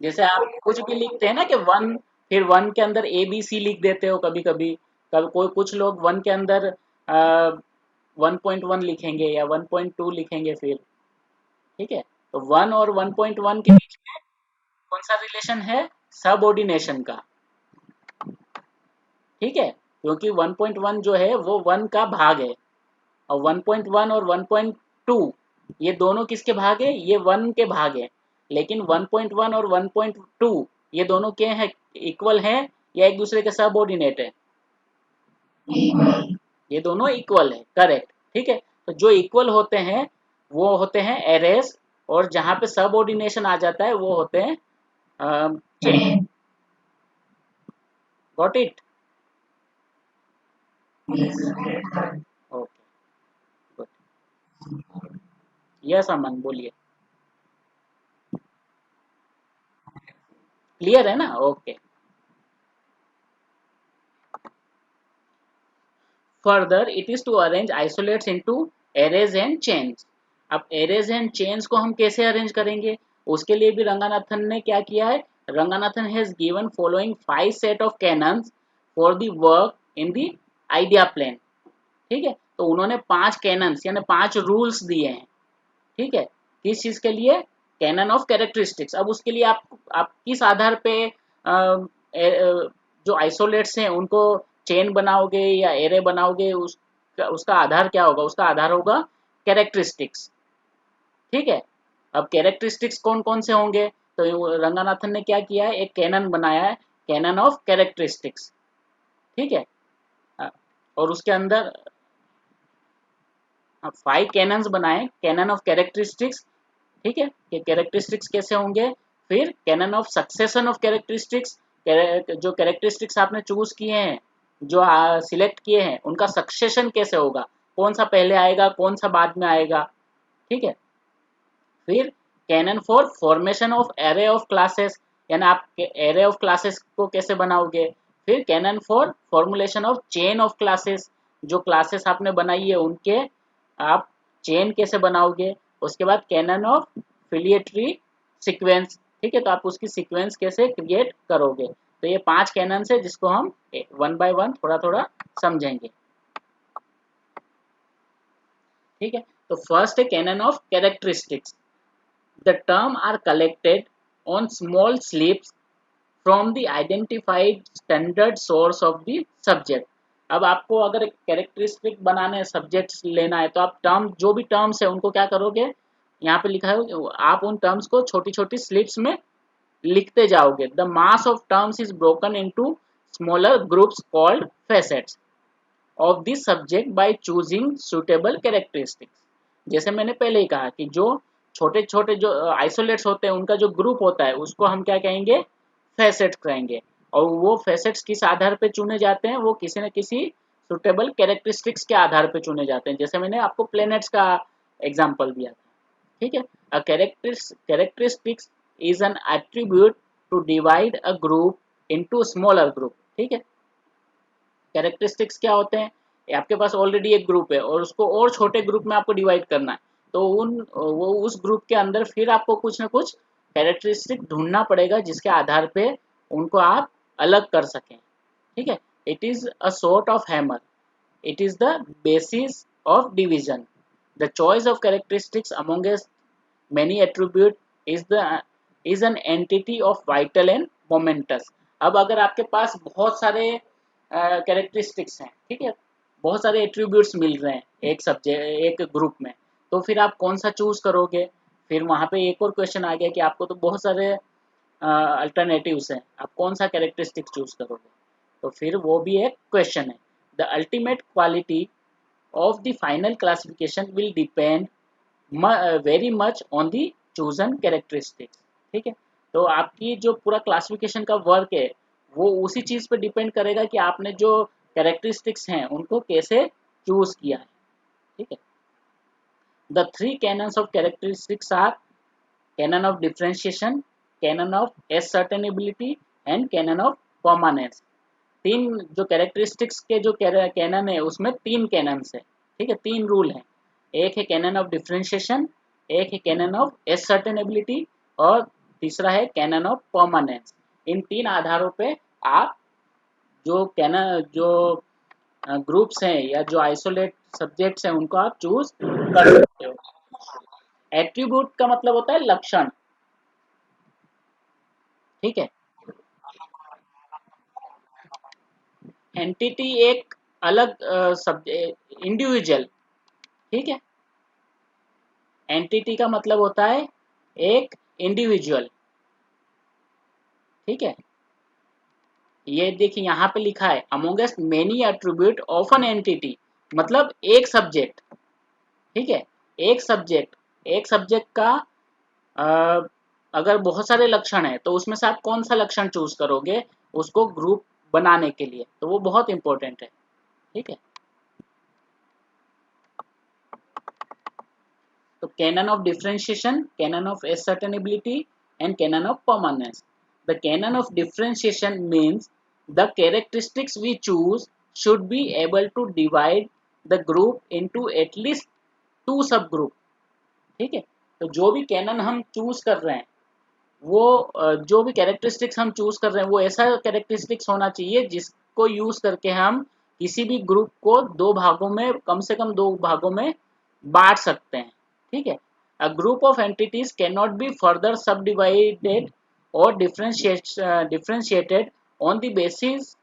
जैसे आप कुछ भी लिखते हैं ना कि 1, फिर 1 के अंदर ABC लिख देते हो, कभी कभी कभी कोई कुछ लोग 1 के अंदर 1.1 लिखेंगे या 1.2 लिखेंगे फिर। ठीक है, तो 1 और 1.1 के बीच में कौन सा रिलेशन है, सबऑर्डिनेशन का। ठीक है, क्योंकि 1.1 जो है वो 1 का भाग है, और 1.1 और 1.2 ये दोनों किसके भाग है, ये 1 के भाग है। लेकिन 1.1 और 1.2 ये दोनों क्या है, इक्वल हैं या एक दूसरे के सबऑर्डिनेट है? ये दोनों इक्वल है, करेक्ट। ठीक है, तो जो इक्वल होते हैं वो होते हैं एरेस, और जहां पे सबऑर्डिनेशन आ जाता है वो होते हैं chain. Got it? Okay, good. Yes Aman, बोलिए। क्लियर है ना? Okay. Further it is to arrange isolates into arrays and chains. अब एरेज एंड चेन्स को हम कैसे अरेंज करेंगे, उसके लिए भी रंगानाथन ने क्या किया है, Ranganathan has given following 5 set of canons for the work in the idea plane. ठीक है, तो उन्होंने 5 कैनन्स यानी 5 रूल्स दिए हैं। ठीक है, किस चीज के लिए, कैनन ऑफ कैरेक्टरिस्टिक्स। अब उसके लिए आप किस आधार पे जो आइसोलेट्स हैं उनको चेन बनाओगे या एरे बनाओगे, उसका आधार क्या होगा, उसका आधार होगा कैरेक्टरिस्टिक्स। ठीक है, अब कैरेक्टरिस्टिक्स कौन कौन से होंगे, तो रंगानाथन ने क्या किया है, एक कैनन बनाया है, कैनन ऑफ कैरेक्टरिस्टिक्स। ठीक है, और उसके अंदर 5 कैनन्स बनाए, कैनन ऑफ कैरेक्टरिस्टिक्स। ठीक है, कि कैरेक्टरिस्टिक्स कैसे होंगे, फिर canon of succession of characteristics, जो कैरेक्टरिस्टिक्स आपने चूज किए हैं, जो सिलेक्ट किए हैं, उनका सक्सेशन कैसे होगा, कौन सा पहले आएगा कौन सा बाद में आएगा। ठीक है, फिर canon for formation of array of classes, यानी आप एरे ऑफ क्लासेस को कैसे बनाओगे। फिर canon for formulation of chain of classes, जो क्लासेस आपने बनाई है उनके आप चेन कैसे बनाओगे। उसके बाद कैनन ऑफ फिलिएटरी सीक्वेंस, ठीक है, तो आप उसकी सीक्वेंस कैसे क्रिएट करोगे। तो ये 5 कैनन है जिसको हम वन बाय वन थोड़ा थोड़ा समझेंगे, ठीक है। तो फर्स्ट है canon of characteristics. The term are collected on small slips from the identified standard source of the subject. अब आपको अगर कैरेक्टरिस्टिक बनाने हैं, सब्जेक्ट्स लेना है, तो आप टर्म जो भी टर्म्स है उनको क्या करोगे, यहाँ पे लिखा है आप उन टर्म्स को छोटी छोटी स्लिप्स में लिखते जाओगे। The mass of terms is broken into smaller groups called facets of this subject by choosing suitable characteristics. जैसे मैंने पहले ही कहा कि जो छोटे छोटे जो आइसोलेट्स होते हैं उनका जो ग्रुप होता है उसको हम क्या कहेंगे, फैसेट्स कहेंगे। और वो फैसेट्स किस आधार पे चुने जाते हैं, वो किसी न किसी सुटेबल कैरेक्टरिस्टिक्स के आधार पे चुने जाते हैं। जैसे मैंने आपको प्लैनेट्स का एग्जांपल दिया था, ठीक है। A characteristics is an attribute to divide a group into smaller group, ठीक है। कैरेक्टरिस्टिक्स क्या होते हैं, आपके पास ऑलरेडी एक ग्रुप है और उसको और छोटे ग्रुप में आपको डिवाइड करना है, तो वो उस ग्रुप के अंदर फिर आपको कुछ ना कुछ कैरेक्टरिस्टिक ढूंढना पड़ेगा जिसके आधार पे उनको आप अलग कर सकें, ठीक है। It is a sort of hammer, it is the basis of division. The choice of characteristics amongst many attribute is the is an entity of vital and momentous। अब अगर आपके पास बहुत सारे कैरेक्टरिस्टिक्स हैं, ठीक है, बहुत सारे एट्रीब्यूट्स मिल रहे हैं एक सब्जेक्ट एक ग्रुप में, तो फिर आप कौन सा चूज करोगे। फिर वहां पे एक और क्वेश्चन आ गया कि आपको तो बहुत सारे अल्टरनेटिव्स हैं, आप कौन सा कैरेक्टरिस्टिक चूज करोगे। तो फिर वो भी एक क्वेश्चन है। The ultimate quality of the final classification will depend very much on the chosen characteristics, ठीक है। तो आपकी जो पूरा क्लासिफिकेशन का वर्क है वो उसी चीज पे डिपेंड करेगा कि आपने जो कैरेक्टरिस्टिक्स हैं उनको कैसे चूज किया है, ठीक है। The three canons of characteristics are canon of differentiation, canon of ascertainability and canon of permanence. तीन जो कैरेक्टरिस्टिक्स के जो कैनन है उसमें तीन कैनन्स है, ठीक है, तीन रूल हैं। एक है कैनन ऑफ डिफरेंशिएशन, एक है कैनन ऑफ असर्टेनेबिलिटी और तीसरा है कैनन ऑफ परमानेंस। इन तीन आधारों पे आप जो कैनन जो ग्रुप्स हैं या जो आइसोलेट सब्जेक्ट्स हैं उनको आप चूज कर सकते हो। एट्रीब्यूट का मतलब होता है लक्षण, ठीक है। एंटिटी एक अलग सब्जेक्ट इंडिविजुअल, ठीक है। एंटिटी का मतलब होता है एक इंडिविजुअल, ठीक है। ये देखिए यहाँ पे लिखा है amongst many attribute of an entity, मतलब एक सब्जेक्ट, ठीक है। एक सब्जेक्ट का अ, अगर बहुत सारे लक्षण है तो उसमें से आप कौन सा लक्षण चूज करोगे उसको ग्रुप बनाने के लिए, तो वो बहुत इंपॉर्टेंट है, ठीक है। तो canon of differentiation, canon of ascertainability and canon of permanence. The canon of differentiation means the characteristics we choose should be able to divide the group into at least two subgroup, ठीक है। तो जो भी cannon हम choose कर रहे हैं वो जो भी कैरेक्टरिस्टिक्स हम चूज कर रहे हैं वो ऐसा कैरेक्टरिस्टिक्स होना चाहिए जिसको यूज करके हम किसी भी ग्रुप को दो भागों में, कम से कम दो भागों में बांट सकते हैं, ठीक है। A group of entities can not be further sub divided और differentiated on the basis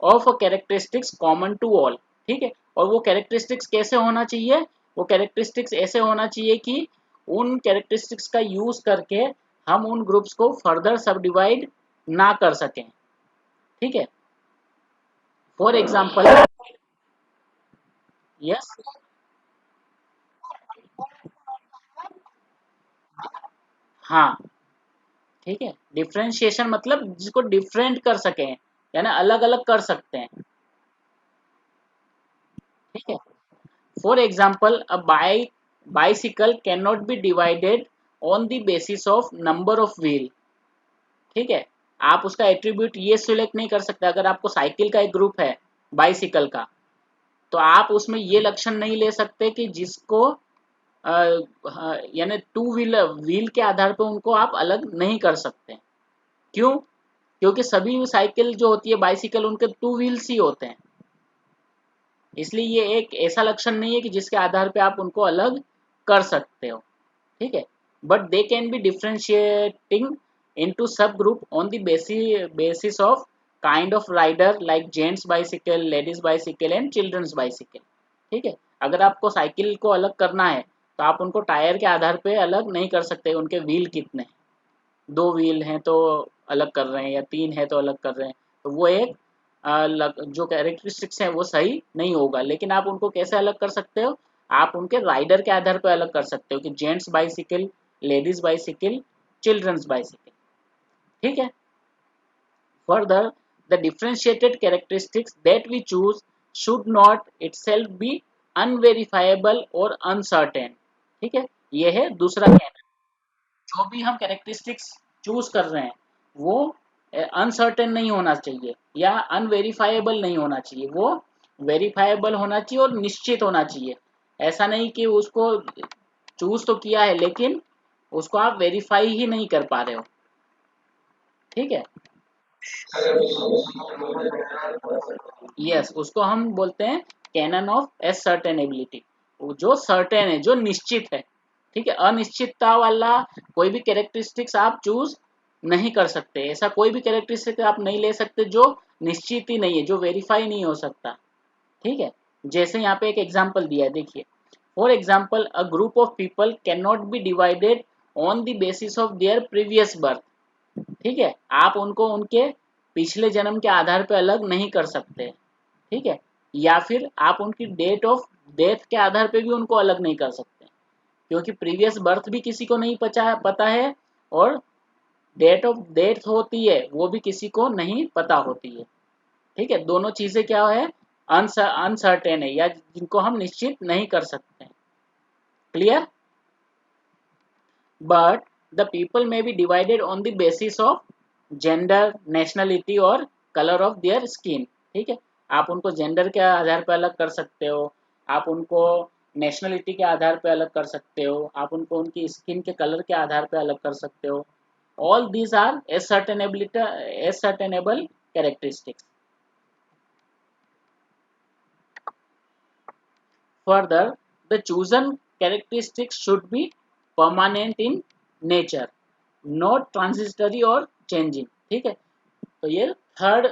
of a characteristics common to all, ठीक है। और वो कैरेक्टरिस्टिक्स कैसे होना चाहिए, वो कैरेक्टरिस्टिक्स ऐसे होना चाहिए कि उन कैरेक्टरिस्टिक्स का यूज करके हम उन ग्रुप्स को फर्दर सब डिवाइड ना कर सकें, ठीक है। फॉर एग्जाम्पल, यस, हाँ, ठीक है। डिफ्रेंशिएशन मतलब जिसको डिफरेंट कर सकें, यानी अलग अलग कर सकते हैं, ठीक है। For example a bicycle can not be divided on the basis of number of wheel, ठीक है, आप उसका एट्रीब्यूट ये सिलेक्ट नहीं कर सकते। अगर आपको साइकिल का एक ग्रुप है, बाइसिकल का, तो आप उसमें ये लक्षण नहीं ले सकते कि जिसको यानी टू व्हीलर व्हील के आधार पर उनको आप अलग नहीं कर सकते। क्यों? क्योंकि सभी साइकिल जो होती है, बाइसिकल, उनके टू व्हील्स ही होते हैं। इसलिए ये एक ऐसा लक्षण नहीं है कि जिसके आधार पे आप उनको अलग कर सकते हो। ठीक है, but they can be differentiating into sub group on the basis of kind of rider, like gents bicycle, ladies bicycle and children's bicycle. ठीक है, अगर आपको साइकिल को अलग करना है तो आप उनको टायर के आधार पे अलग नहीं कर सकते, उनके व्हील कितने हैं, 2 व्हील हैं तो अलग कर रहे हैं, या 3 है तो अलग कर रहे हैं, तो वो एक जो कैरेक्टरिस्टिक्स हैं वो सही नहीं होगा। लेकिन आप उनको कैसे अलग कर सकते हो? आप उनके राइडर के आधार पर अलग कर सकते हो कि gents bicycle, ladies bicycle, children's bicycle. ठीक है, further the differentiated characteristics that we choose should not itself be unverifiable और अनसर्टेन। ठीक है, ये है दूसरा कहना। जो भी हम कैरेक्टरिस्टिक्स चूज कर रहे हैं वो अनसर्टेन नहीं होना चाहिए या अनवेरिफाइबल नहीं होना चाहिए, वो वेरीफाइबल होना चाहिए और निश्चित होना चाहिए। ऐसा नहीं कि उसको चूज तो किया है लेकिन उसको आप वेरीफाई ही नहीं कर पा रहे हो। ठीक है, यस, उसको हम बोलते हैं कैनन ऑफ असर्टेनेबिलिटी, जो सर्टेन है, जो निश्चित है। ठीक है, अनिश्चितता वाला कोई भी कैरेक्टरिस्टिक्स आप चूज नहीं कर सकते। ऐसा कोई भी कैरेक्टरिस्टिक आप नहीं ले सकते जो निश्चित ही नहीं है, जो वेरीफाई नहीं हो सकता। ठीक है, जैसे यहाँ पे एक एग्जाम्पल दिया है, देखिए। For example, a group of people can not be divided on the basis of there previous birth. ठीक है, आप उनको उनके पिछले जन्म के आधार पर अलग नहीं कर सकते। ठीक है, या फिर आप उनकी डेट ऑफ डेथ के आधार पे भी उनको अलग नहीं कर सकते, क्योंकि प्रीवियस बर्थ भी किसी को नहीं पता है, और डेट ऑफ डेथ होती है वो भी किसी को नहीं पता होती है। ठीक है, दोनों चीजें क्या है, अनसर्टेन है, या जिनको हम निश्चित नहीं कर सकते। Clear? But the people may be divided on the basis of gender, nationality और कलर ऑफ देयर स्किन। ठीक है, आप उनको जेंडर के आधार पर अलग कर सकते हो, आप उनको नेशनलिटी के आधार पर अलग कर सकते हो, आप उनको उनकी स्किन के कलर के आधार पर अलग कर सकते हो। All these are ascertainable characteristics. Further, the chosen characteristics should be permanent in nature, not transitory or changing. ठीक है, तो ये थर्ड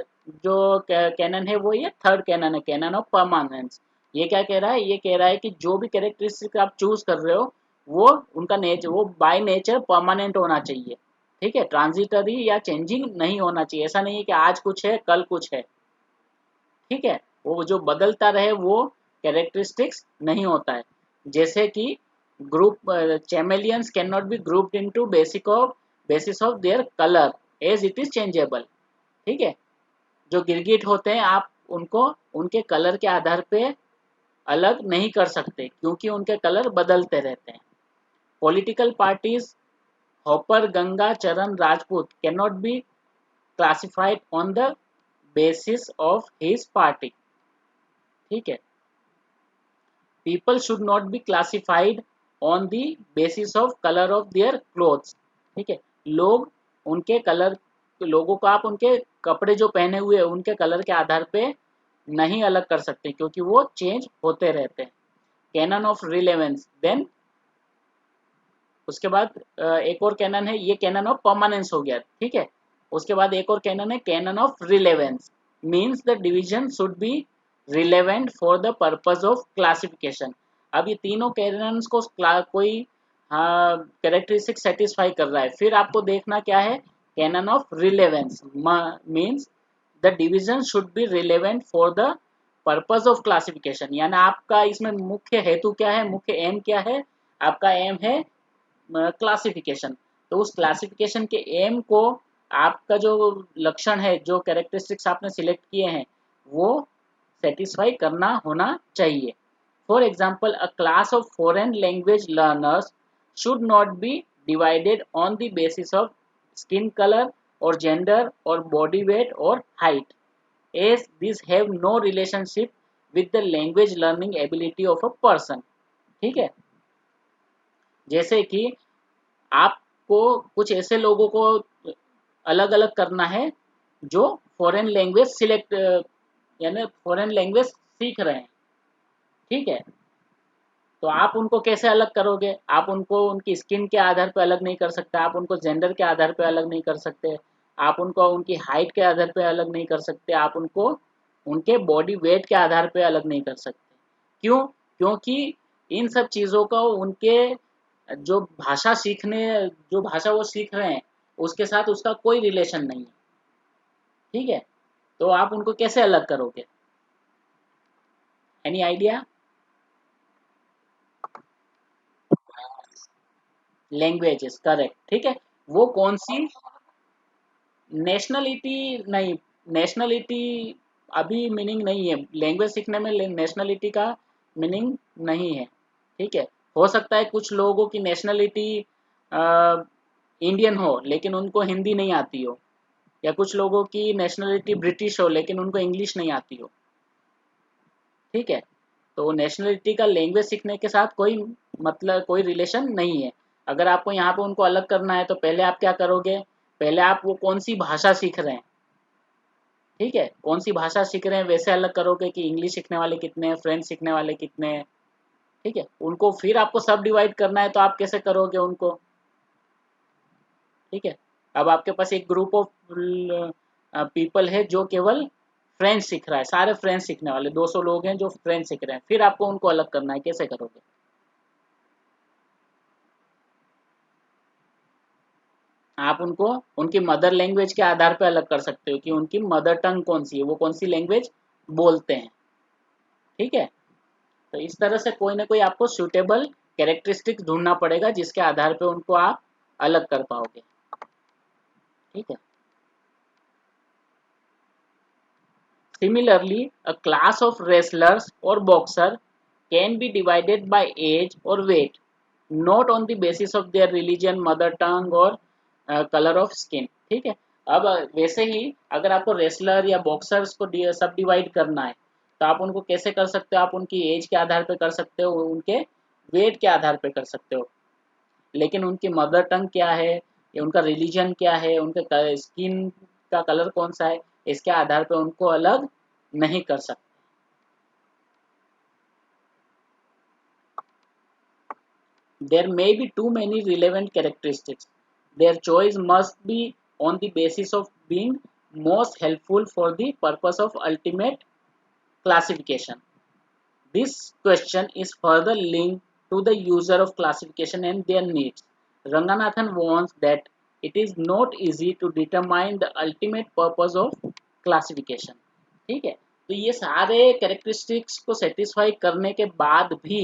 जो कैनन है वो ये थर्ड कैनन है, कैनन ऑफ परमानेंस। ये क्या कह रहा है? ये कह रहा है कि जो भी कैरेक्टरिस्टिक आप चूज कर रहे हो वो उनका नेचर, वो बाय नेचर परमानेंट होना चाहिए। ठीक है, ट्रांजिटरी या चेंजिंग नहीं होना चाहिए। ऐसा नहीं है कि आज कुछ है कल कुछ है। ठीक है, वो जो बदलता रहे वो कैरेक्टरिस्टिक्स नहीं होता है। जैसे कि group chameleons can not be grouped into basis of their colour as it is changeable. ठीक है, जो गिरगिट होते हैं आप उनको उनके कलर के आधार पे अलग नहीं कर सकते, क्योंकि उनके कलर बदलते रहते हैं। पॉलिटिकल पार्टीज हॉपर, गंगा, चरण Rajput can not be classified on the basis of his party. ठीक है, people should not be classified on the basis of color of their clothes। ठीक है, लोग उनके कलर, लोगों को आप उनके कपड़े जो पहने हुए हैं उनके कलर के आधार पे नहीं अलग कर सकते, क्योंकि वो चेंज होते रहते हैं। कैनन ऑफ रिलेवेंस, देन उसके बाद एक और कैनन है, ये कैनन ऑफ परमानेंस हो गया। ठीक है, उसके बाद एक और कैनन है canon of relevance, means the division should be relevant for the purpose of classification. अब ये तीनों कैनन्स को कोई कैरेक्टरिस्टिक सेटिस्फाई कर रहा है, फिर आपको देखना क्या है, canon of relevance means the division should be relevant for the purpose of classification. यानी आपका इसमें मुख्य हेतु क्या है, मुख्य एम क्या है? आपका एम है क्लासिफिकेशन। तो उस क्लासिफिकेशन के एम को आपका जो लक्षण है, जो कैरेक्टरिस्टिक्स आपने सिलेक्ट किए हैं, वो सेटिस्फाई करना होना चाहिए। For example, a class of foreign language learners should not be divided on the basis of skin colour और जेंडर और बॉडी वेट और height, as this have no relationship with the language learning ability of a person. ठीक है, जैसे कि आपको कुछ ऐसे लोगों को अलग अलग करना है जो फॉरेन लैंग्वेज सिलेक्ट यानी फॉरेन लैंग्वेज सीख रहे हैं। ठीक है, तो आप उनको कैसे अलग करोगे? आप उनको उनकी स्किन के आधार पर अलग नहीं कर सकते, आप उनको जेंडर के आधार पर अलग नहीं कर सकते, आप उनको उनकी हाइट के आधार पर अलग नहीं कर सकते, आप उनको उनके बॉडी वेट के आधार पर अलग नहीं कर सकते। क्यों? क्योंकि इन सब चीज़ों का उनके जो भाषा सीखने जो भाषा वो सीख रहे हैं उसके साथ उसका कोई रिलेशन नहीं है। ठीक है, तो आप उनको कैसे अलग करोगे? Any idea? Languages, correct. ठीक है, वो कौन सी नेशनलिटी? नहीं, नेशनलिटी अभी मीनिंग नहीं है लैंग्वेज सीखने में, नेशनलिटी का मीनिंग नहीं है। ठीक है, हो सकता है कुछ लोगों की नेशनलिटी इंडियन हो लेकिन उनको हिंदी नहीं आती हो, या कुछ लोगों की नेशनलिटी ब्रिटिश हो लेकिन उनको इंग्लिश नहीं आती हो। ठीक है, तो नेशनलिटी का लैंग्वेज सीखने के साथ कोई मतलब कोई रिलेशन नहीं है। अगर आपको यहाँ पे उनको अलग करना है तो पहले आप क्या करोगे? पहले आप वो कौन सी भाषा सीख रहे हैं, ठीक है, कौन सी भाषा सीख रहे हैं वैसे अलग करोगे कि इंग्लिश सीखने वाले कितने हैं, फ्रेंच सीखने वाले कितने हैं। ठीक है, उनको फिर आपको सब डिवाइड करना है तो आप कैसे करोगे उनको? ठीक है, अब आपके पास एक ग्रुप ऑफ पीपल है जो केवल फ्रेंच सीख रहा है, सारे फ्रेंच सीखने वाले 200 लोग हैं जो फ्रेंच सीख रहे हैं, फिर आपको उनको अलग करना है, कैसे करोगे? आप उनको उनकी मदर लैंग्वेज के आधार पर अलग कर सकते हो कि उनकी मदर टंग कौन सी है, वो कौन सी लैंग्वेज बोलते हैं। ठीक है, तो इस तरह से कोई ना कोई आपको सूटेबल कैरेक्टरिस्टिक्स ढूंढना पड़ेगा जिसके आधार पे उनको आप अलग कर पाओगे। ठीक है, similarly a class of wrestlers और boxer can be divided by age और weight, not on the basis of their religion, mother tongue और कलर ऑफ स्किन। ठीक है, अब वैसे ही अगर आपको रेसलर या बॉक्सर्स को सब डिवाइड करना है तो आप उनको कैसे कर सकते हो? आप उनकी एज के आधार पर कर सकते हो, उनके वेट के आधार पर कर सकते हो, लेकिन उनकी मदर टंग क्या है या उनका रिलीजन क्या है, उनके स्किन का कलर कौन सा है, इसके आधार पर उनको अलग नहीं कर सकते। There may be too many relevant characteristics. Their choice must be on the basis of being most helpful for the purpose of ultimate classification. This question is further linked to the user of classification and their needs. Ranganathan warns that it is not easy to determine the ultimate purpose of classification. ठीक है, तो ये सारे characteristics को satisfy करने के बाद भी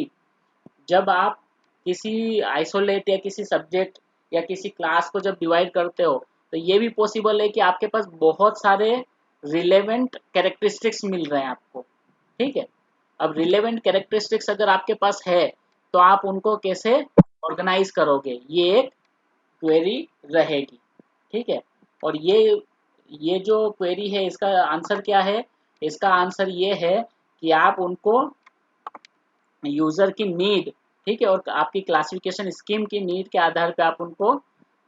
जब आप किसी आइसोलेट या किसी सब्जेक्ट या किसी क्लास को जब डिवाइड करते हो तो ये भी पॉसिबल है कि आपके पास बहुत सारे रिलेवेंट कैरेक्टरिस्टिक्स मिल रहे हैं आपको। ठीक है, अब रिलेवेंट कैरेक्टरिस्टिक्स अगर आपके पास है तो आप उनको कैसे ऑर्गेनाइज करोगे, ये एक क्वेरी रहेगी। ठीक है, और ये जो क्वेरी है इसका आंसर क्या है? इसका आंसर ये है कि आप उनको यूजर की नीड, ठीक है, और आपकी क्लासिफिकेशन स्कीम की नीड के आधार पे आप उनको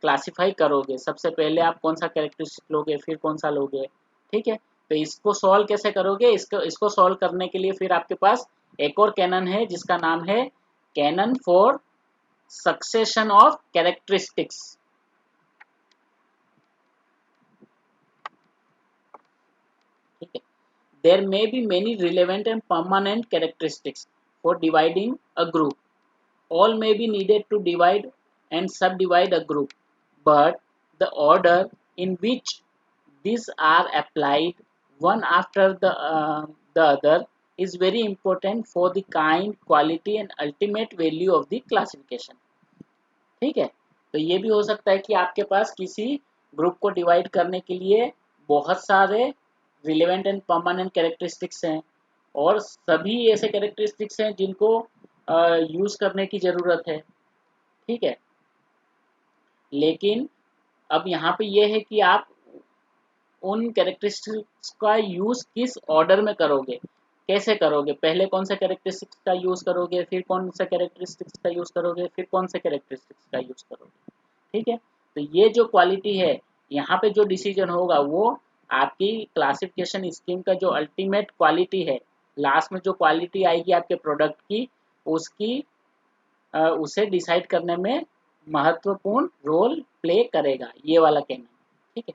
क्लासिफाई करोगे। सबसे पहले आप कौन सा कैरेक्टरिस्टिक लोगे, फिर कौन सा लोगे। ठीक है, तो इसको सॉल्व कैसे करोगे? इसको सॉल्व करने के लिए फिर आपके पास एक और कैनन है जिसका नाम है canon for succession of characteristics. ठीक है, there may be many relevant and permanent characteristics for dividing a group. All may be needed to divide and subdivide a group, but the order in which these are applied one after the other is very important for the kind, quality and ultimate value of the classification. ठीक है, तो ये भी हो सकता है कि आपके पास किसी ग्रुप को डिवाइड करने के लिए बहुत सारे रिलेवेंट एंड परमानेंट कैरेक्टरिस्टिक्स हैं और सभी ऐसे कैरेक्टरिस्टिक्स हैं जिनको यूज करने की ज़रूरत है। ठीक है, लेकिन अब यहाँ पे ये है कि आप उन कैरेक्टरिस्टिक्स का यूज किस ऑर्डर में करोगे, कैसे करोगे, पहले कौन सा कैरेक्टरिस्टिक्स का यूज करोगे, फिर कौन सा कैरेक्टरिस्टिक्स का यूज करोगे, फिर कौन से कैरेक्टरिस्टिक्स का यूज करोगे। ठीक है, तो ये जो क्वालिटी है, यहाँ पे जो डिसीजन होगा वो आपकी क्लासिफिकेशन स्कीम का जो अल्टीमेट क्वालिटी है, लास्ट में जो क्वालिटी आएगी आपके प्रोडक्ट की, उसकी उसे डिसाइड करने में महत्वपूर्ण रोल प्ले करेगा ये वाला कैनन। ठीक है,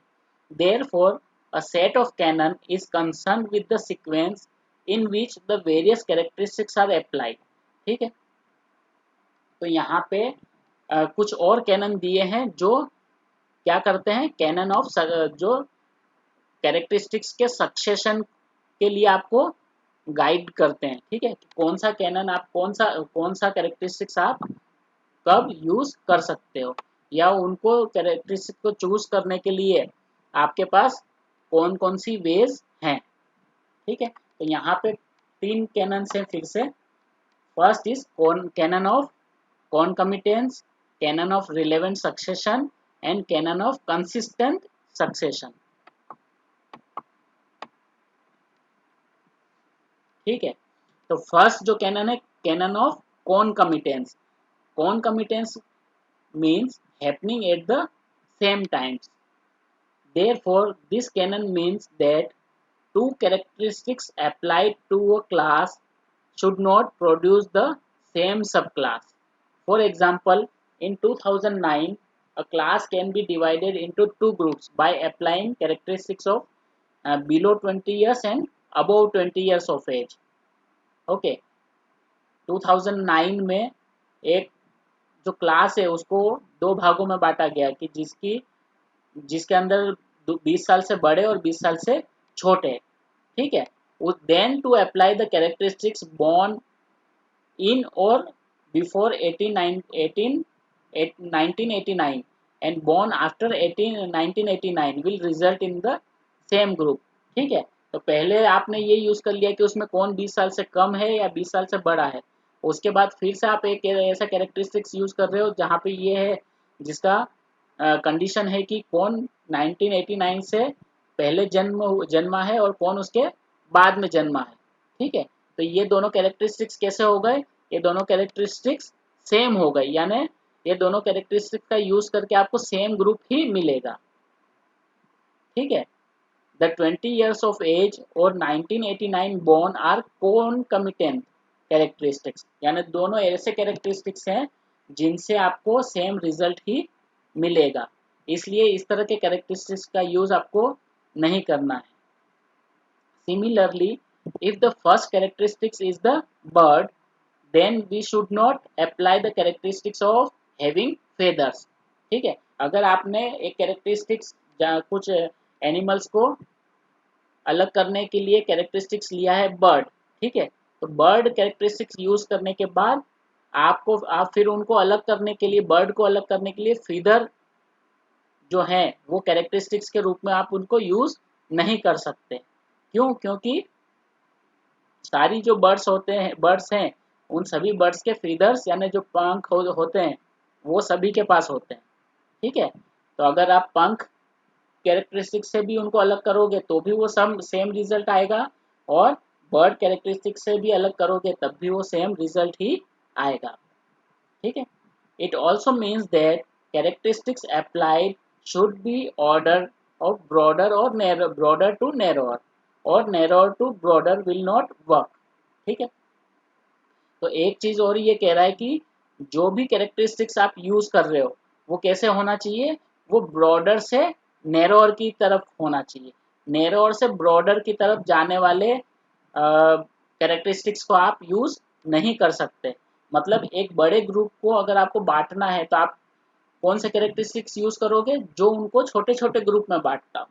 therefore a set of canon is concerned with the sequence in which the various characteristics are applied. ठीक है, तो यहाँ पे कुछ और कैनन दिए हैं जो क्या करते हैं, कैनन ऑफ जो कैरेक्टरिस्टिक्स के सक्सेशन के लिए आपको गाइड करते हैं। ठीक है, कौन सा कैनन आप कौन सा कैरेक्टरिस्टिक्स आप कब यूज कर सकते हो, या उनको कैरेक्टरिस्टिक को चूज करने के लिए आपके पास कौन कौन सी वेज हैं। ठीक है, तो यहाँ पे 3 कैनन हैं फिर से। First is canon of concomitance, canon of relevant succession and canon of consistent succession। ठीक है, तो फर्स्ट जो कैनन है, canon of concomitance। concomitance means happening at the same times, therefore this canon means that two characteristics applied to a class should not produce the same subclass. For example, in 2009, a class can be divided into two groups by applying characteristics of below 20 years and above 20 years of age. Okay, 2009 में एक जो class है उसको दो भागों में बांटा गया कि जिसके अंदर 20 साल से बड़े और 20 साल से छोटे। ठीक है, then to apply the characteristics born in or before 1989 and born after 1989 will result in the same group। ठीक है, तो पहले आपने ये यूज कर लिया कि उसमें कौन 20 साल से कम है या 20 साल से बड़ा है, उसके बाद फिर से आप एक ऐसा कैरेक्टरिस्टिक्स यूज कर रहे हो जहाँ पे ये है जिसका कंडीशन है कि कौन 1989 से पहले जन्मा है और कौन उसके बाद में जन्मा है। ठीक है, तो ये दोनों कैरेक्टरिस्टिक्स कैसे हो गए, ये दोनों कैरेक्टरिस्टिक्स सेम हो गई, यानी ये दोनों कैरेक्टरिस्टिक्स का यूज करके आपको सेम ग्रुप ही मिलेगा। ठीक है, द 20 years of age और 1989 born आर concomitant कैरेक्टरिस्टिक्स, यानी दोनों ऐसे कैरेक्टरिस्टिक्स हैं जिनसे आपको सेम रिजल्ट ही मिलेगा, इसलिए इस तरह के कैरेक्टरिस्टिक्स का यूज आपको नहीं करना है। Similarly, if the first characteristics is the bird, then we should not apply the characteristics of having feathers। ठीक है, अगर आपने एक कैरेक्टरिस्टिक्स कुछ एनिमल्स को अलग करने के लिए कैरेक्टरिस्टिक्स लिया है बर्ड, ठीक है, तो बर्ड कैरेक्टरिस्टिक्स यूज करने के बाद आप फिर उनको अलग करने के लिए, बर्ड को अलग करने के लिए फीदर जो है वो कैरेक्टरिस्टिक्स के रूप में आप उनको यूज नहीं कर सकते। क्यों? क्योंकि सारी जो बर्ड्स हैं उन सभी बर्ड्स के फीदर्स यानी जो पंख होते हैं वो सभी के पास होते हैं। ठीक है, तो अगर आप पंख कैरेक्टरिस्टिक से भी उनको अलग करोगे तो भी वो सेम रिजल्ट आएगा, और बर्ड कैरेक्टरिस्टिक से भी अलग करोगे तब भी वो सेम रिजल्ट ही आएगा। ठीक है, it also means that characteristics applied should be order of broader और ब्रॉडर टू नैरोअर और narrower to broader will not work. ठीक है, तो एक चीज और ये कह रहा है कि जो भी कैरेक्टरिस्टिक्स आप यूज कर रहे हो वो कैसे होना चाहिए, वो ब्रॉडर से नैरोअर की तरफ होना चाहिए। नैरोअर से ब्रॉडर की तरफ जाने वाले कैरेक्टरिस्टिक्स को आप यूज नहीं कर सकते। मतलब एक बड़े ग्रुप को अगर आपको बांटना है तो आप कौन से कैरेक्टरिस्टिक्स यूज करोगे, जो उनको छोटे छोटे ग्रुप में बांटता।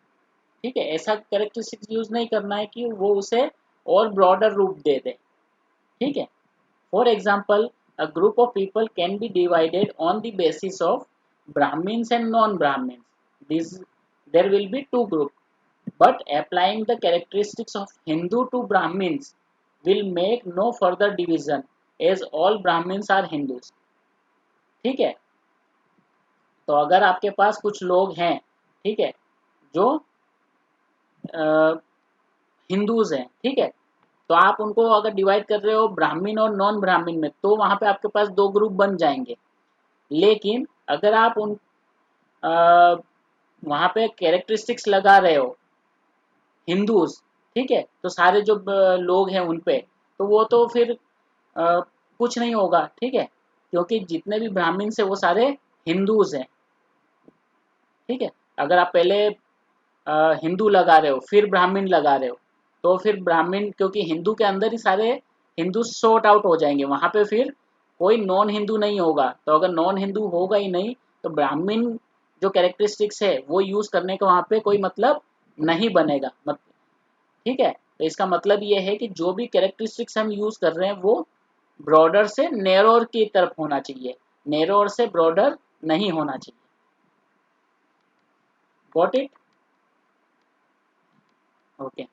ठीक है, ऐसा कैरेक्टरिस्टिक्स यूज नहीं करना है कि वो उसे और ब्रॉडर रूप दे दे। ठीक है, for example a group of people can be divided on the basis of Brahmins and non-Brahmins. There will be two groups, but applying the characteristics of Hindu to Brahmins will make no further division as all Brahmins are Hindus। ठीक है, तो अगर आपके पास कुछ लोग हैं, ठीक है, जो हिंदूज हैं, ठीक है, तो आप उनको अगर डिवाइड कर रहे हो ब्राह्मण और नॉन ब्राह्मण में, तो वहां पे आपके पास दो ग्रुप बन जाएंगे। लेकिन अगर आप उन वहां पे कैरेक्टरिस्टिक्स लगा रहे हो हिंदूज, ठीक है, तो सारे जो लोग हैं उन पे, तो वो तो फिर कुछ नहीं होगा, ठीक है, क्योंकि जितने भी ब्राह्मण से वो सारे हिंदूज हैं, ठीक है। अगर आप पहले हिंदू लगा रहे हो फिर ब्राह्मण लगा रहे हो, तो फिर ब्राह्मण, क्योंकि हिंदू के अंदर ही सारे हिंदू सॉर्ट आउट हो जाएंगे, वहां पे फिर कोई नॉन हिंदू नहीं होगा। तो अगर नॉन हिंदू होगा ही नहीं, तो ब्राह्मण जो कैरेक्टरिस्टिक्स है वो यूज करने का वहां पे कोई मतलब नहीं बनेगा, ठीक है। तो इसका मतलब ये है कि जो भी कैरेक्टरिस्टिक्स हम यूज कर रहे हैं वो ब्रॉडर से नैरोर की तरफ होना चाहिए, नैरोर से ब्रॉडर नहीं होना चाहिए। Got it? Okay.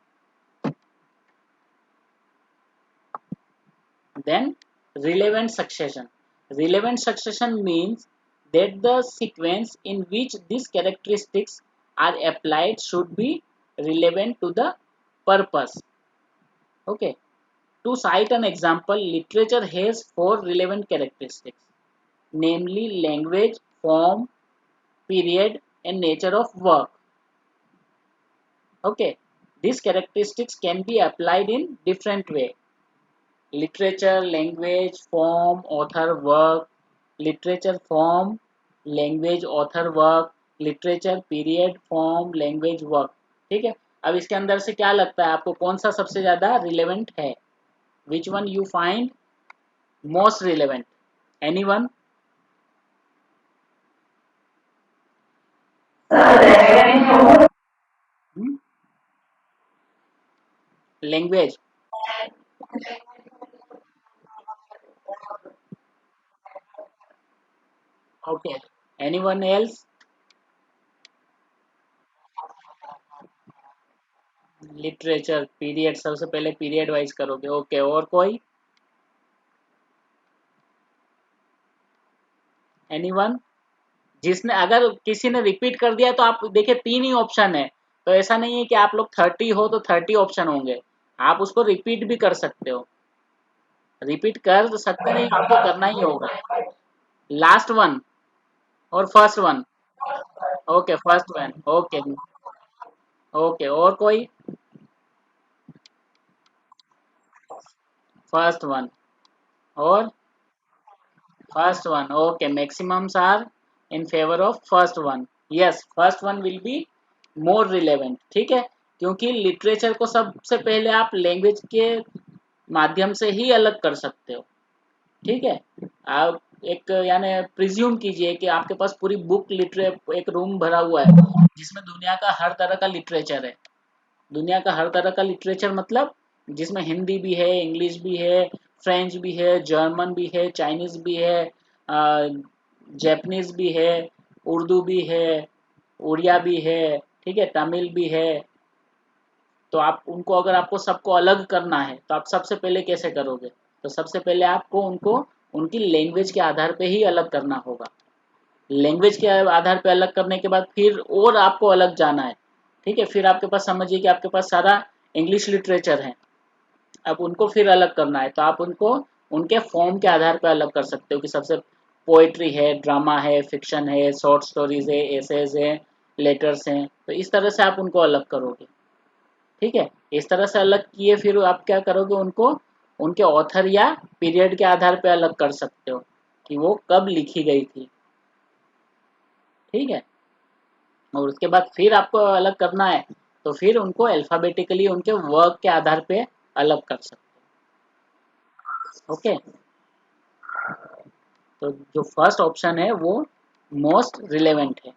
Then relevant succession. Relevant succession means that the sequence in which these characteristics are applied should be relevant to the purpose. Okay. To cite an example, literature has four relevant characteristics, namely language, form, period, and nature of work. Okay. These characteristics can be applied in different way. Literature, language, form, author, work, literature, form, language, author, work, literature, period, form, language, work, ठीक है। अब इसके अंदर से क्या लगता है आपको, कौन सा सबसे ज्यादा रिलेवेंट है? Which one you find most relevant? Anyone? Language? Okay. Anyone else? Literature, period, सबसे पहले पीरियड वाइज करोगे, ओके। और कोई? एनीवन? जिसने, अगर किसी ने रिपीट कर दिया तो आप देखिए तीन ही ऑप्शन है, तो ऐसा नहीं है कि आप लोग 30 हो तो 30 ऑप्शन होंगे, आप उसको रिपीट भी कर सकते हो, रिपीट कर सकते नहीं, आपको करना ही होगा। लास्ट वन और first one? Okay, first one, okay. Okay, और कोई? फर्स्ट वन और first one, okay, maximums are in favour of first one. Yes, first one will be more relevant, ठीक है, क्योंकि लिटरेचर को सबसे पहले आप लैंग्वेज के माध्यम से ही अलग कर सकते हो, ठीक है। आप एक यानी प्रिज्यूम कीजिए कि आपके पास पूरी बुक लिटरे एक रूम भरा हुआ है जिसमें दुनिया का हर तरह का लिटरेचर है। दुनिया का हर तरह का लिटरेचर मतलब जिसमें हिंदी भी है, इंग्लिश भी है, फ्रेंच भी है, जर्मन भी है, चाइनीज भी है, जापानीज भी है, उर्दू भी है, उड़िया भी है, ठीक है, तमिल भी है। तो आप उनको, अगर आपको सबको अलग करना है तो आप सबसे पहले कैसे करोगे? तो सबसे पहले आपको उनको उनकी लैंग्वेज के आधार पे ही अलग करना होगा। लैंग्वेज के आधार पे अलग करने के बाद फिर और आपको अलग जाना है, ठीक है। फिर आपके पास, समझिए कि आपके पास सारा इंग्लिश लिटरेचर है, अब उनको फिर अलग करना है, तो आप उनको उनके फॉर्म के आधार पर अलग कर सकते हो कि सबसे पोइट्री है, ड्रामा है, फिक्शन है, शॉर्ट स्टोरीज है, एसेज है, लेटर्स हैं, तो इस तरह से आप उनको अलग करोगे, ठीक है। इस तरह से अलग किए फिर आप क्या करोगे, उनको उनके ऑथर या पीरियड के आधार पर अलग कर सकते हो कि वो कब लिखी गई थी, ठीक है। और उसके बाद फिर आपको अलग करना है तो फिर उनको अल्फाबेटिकली उनके वर्क के आधार पे अलग कर सकते हो, ओके। तो जो फर्स्ट ऑप्शन है वो मोस्ट रिलेवेंट है।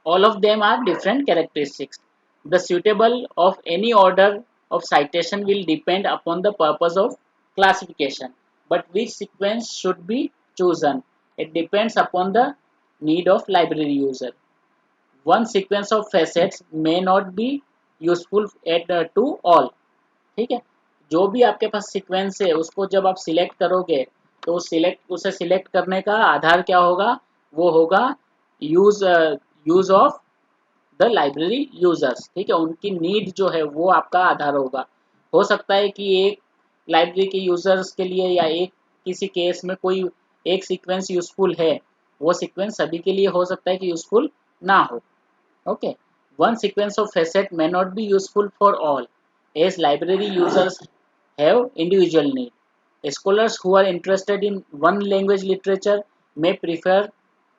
All of them are different characteristics. The suitable of any order of citation will depend upon the purpose of classification, but which sequence should be chosen, it depends upon the need of library user. One sequence of facets may not be useful to all, ठीक है। जो भी आपके पास sequence है उसको जब आप select करोगे तो उसे सिलेक्ट करने का आधार क्या होगा, वो होगा use use of the library users. ठीक है, उनकी नीड जो है वो आपका आधार होगा। हो सकता है कि एक लाइब्रेरी के यूजर्स के लिए या एक किसी केस में कोई एक सीक्वेंस यूजफुल है, वो सीक्वेंस सभी के लिए हो सकता है कि यूजफुल ना हो। Okay, one sequence of facet may not be useful for all, as library users have individual need. Scholars who are interested in one language literature may prefer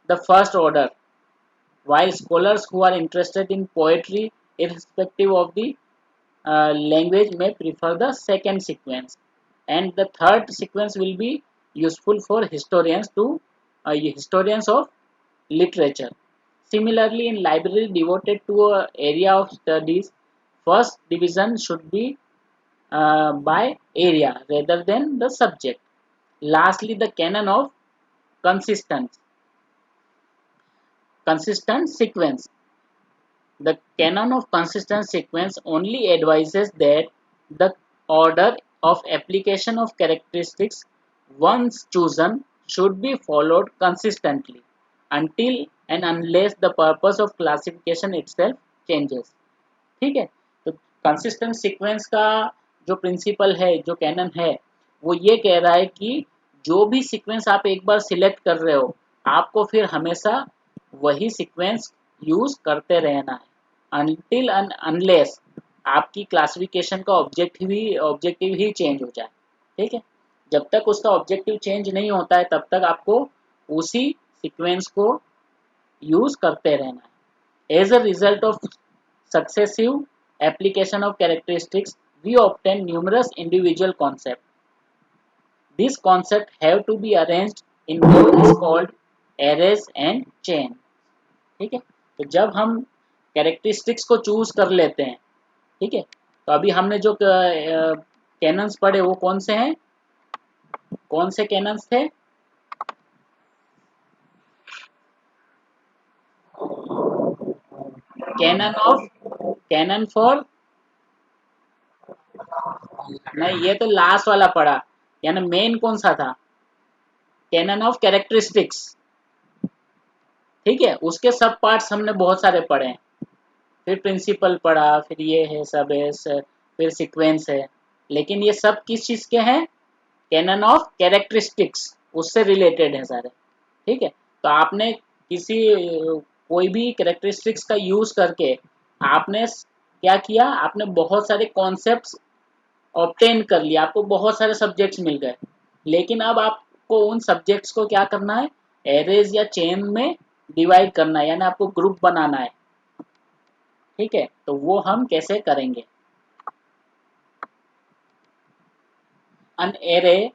the first order, while scholars who are interested in poetry, irrespective of the language, may prefer the second sequence. And the third sequence will be useful for historians of literature. Similarly, in library devoted to an area of studies, first division should be by area rather than the subject. Lastly, the canon of consistent consistent sequence. The canon of consistent sequence only advises that the order of application of characteristics once chosen should be followed consistently until and unless the purpose of classification itself changes. ठीक है, तो consistent sequence का जो principal है, जो cannon है, वो ये कह रहा है कि जो भी सीक्वेंस आप एक बार सिलेक्ट कर रहे हो, आपको फिर हमेशा वही सीक्वेंस यूज करते रहना है अनटिल एंड अनलेस आपकी क्लासिफिकेशन का ऑब्जेक्टिव ही चेंज हो जाए। ठीक है, जब तक उसका ऑब्जेक्टिव चेंज नहीं होता है तब तक आपको उसी सीक्वेंस को यूज करते रहना है। As a result of successive application of characteristics, we obtain numerous individual concepts. These concepts have to be arranged in what is called arrays and chain. ठीक है, तो जब हम कैरेक्टरिस्टिक्स को चूज कर लेते हैं, ठीक है, तो अभी हमने जो कैनन्स पढ़े वो कौन से हैं, कौन से कैनन्स थे? कैनन फॉर नहीं, ये तो लास्ट वाला पढ़ा, यानी मेन कौन सा था? Canon of characteristics. ठीक है, उसके सब पार्ट्स हमने बहुत सारे पढ़े हैं, फिर प्रिंसिपल पढ़ा, फिर ये है सब है, फिर सीक्वेंस है, लेकिन ये सब किस चीज के हैं? कैनन ऑफ कैरेक्टरिस्टिक्स, उससे रिलेटेड है सारे। ठीक है, तो आपने किसी कोई भी कैरेक्टरिस्टिक्स का यूज करके आपने क्या किया? आपने बहुत सारे कॉन्सेप्ट्स ऑब्टेन कर लिया, आपको बहुत सारे सब्जेक्ट्स मिल गए, लेकिन अब आपको उन सब्जेक्ट्स को क्या करना है? एरेज या चेन में डिवाइड करना है, यानी आपको ग्रुप बनाना है। ठीक है, तो वो हम कैसे करेंगे? An array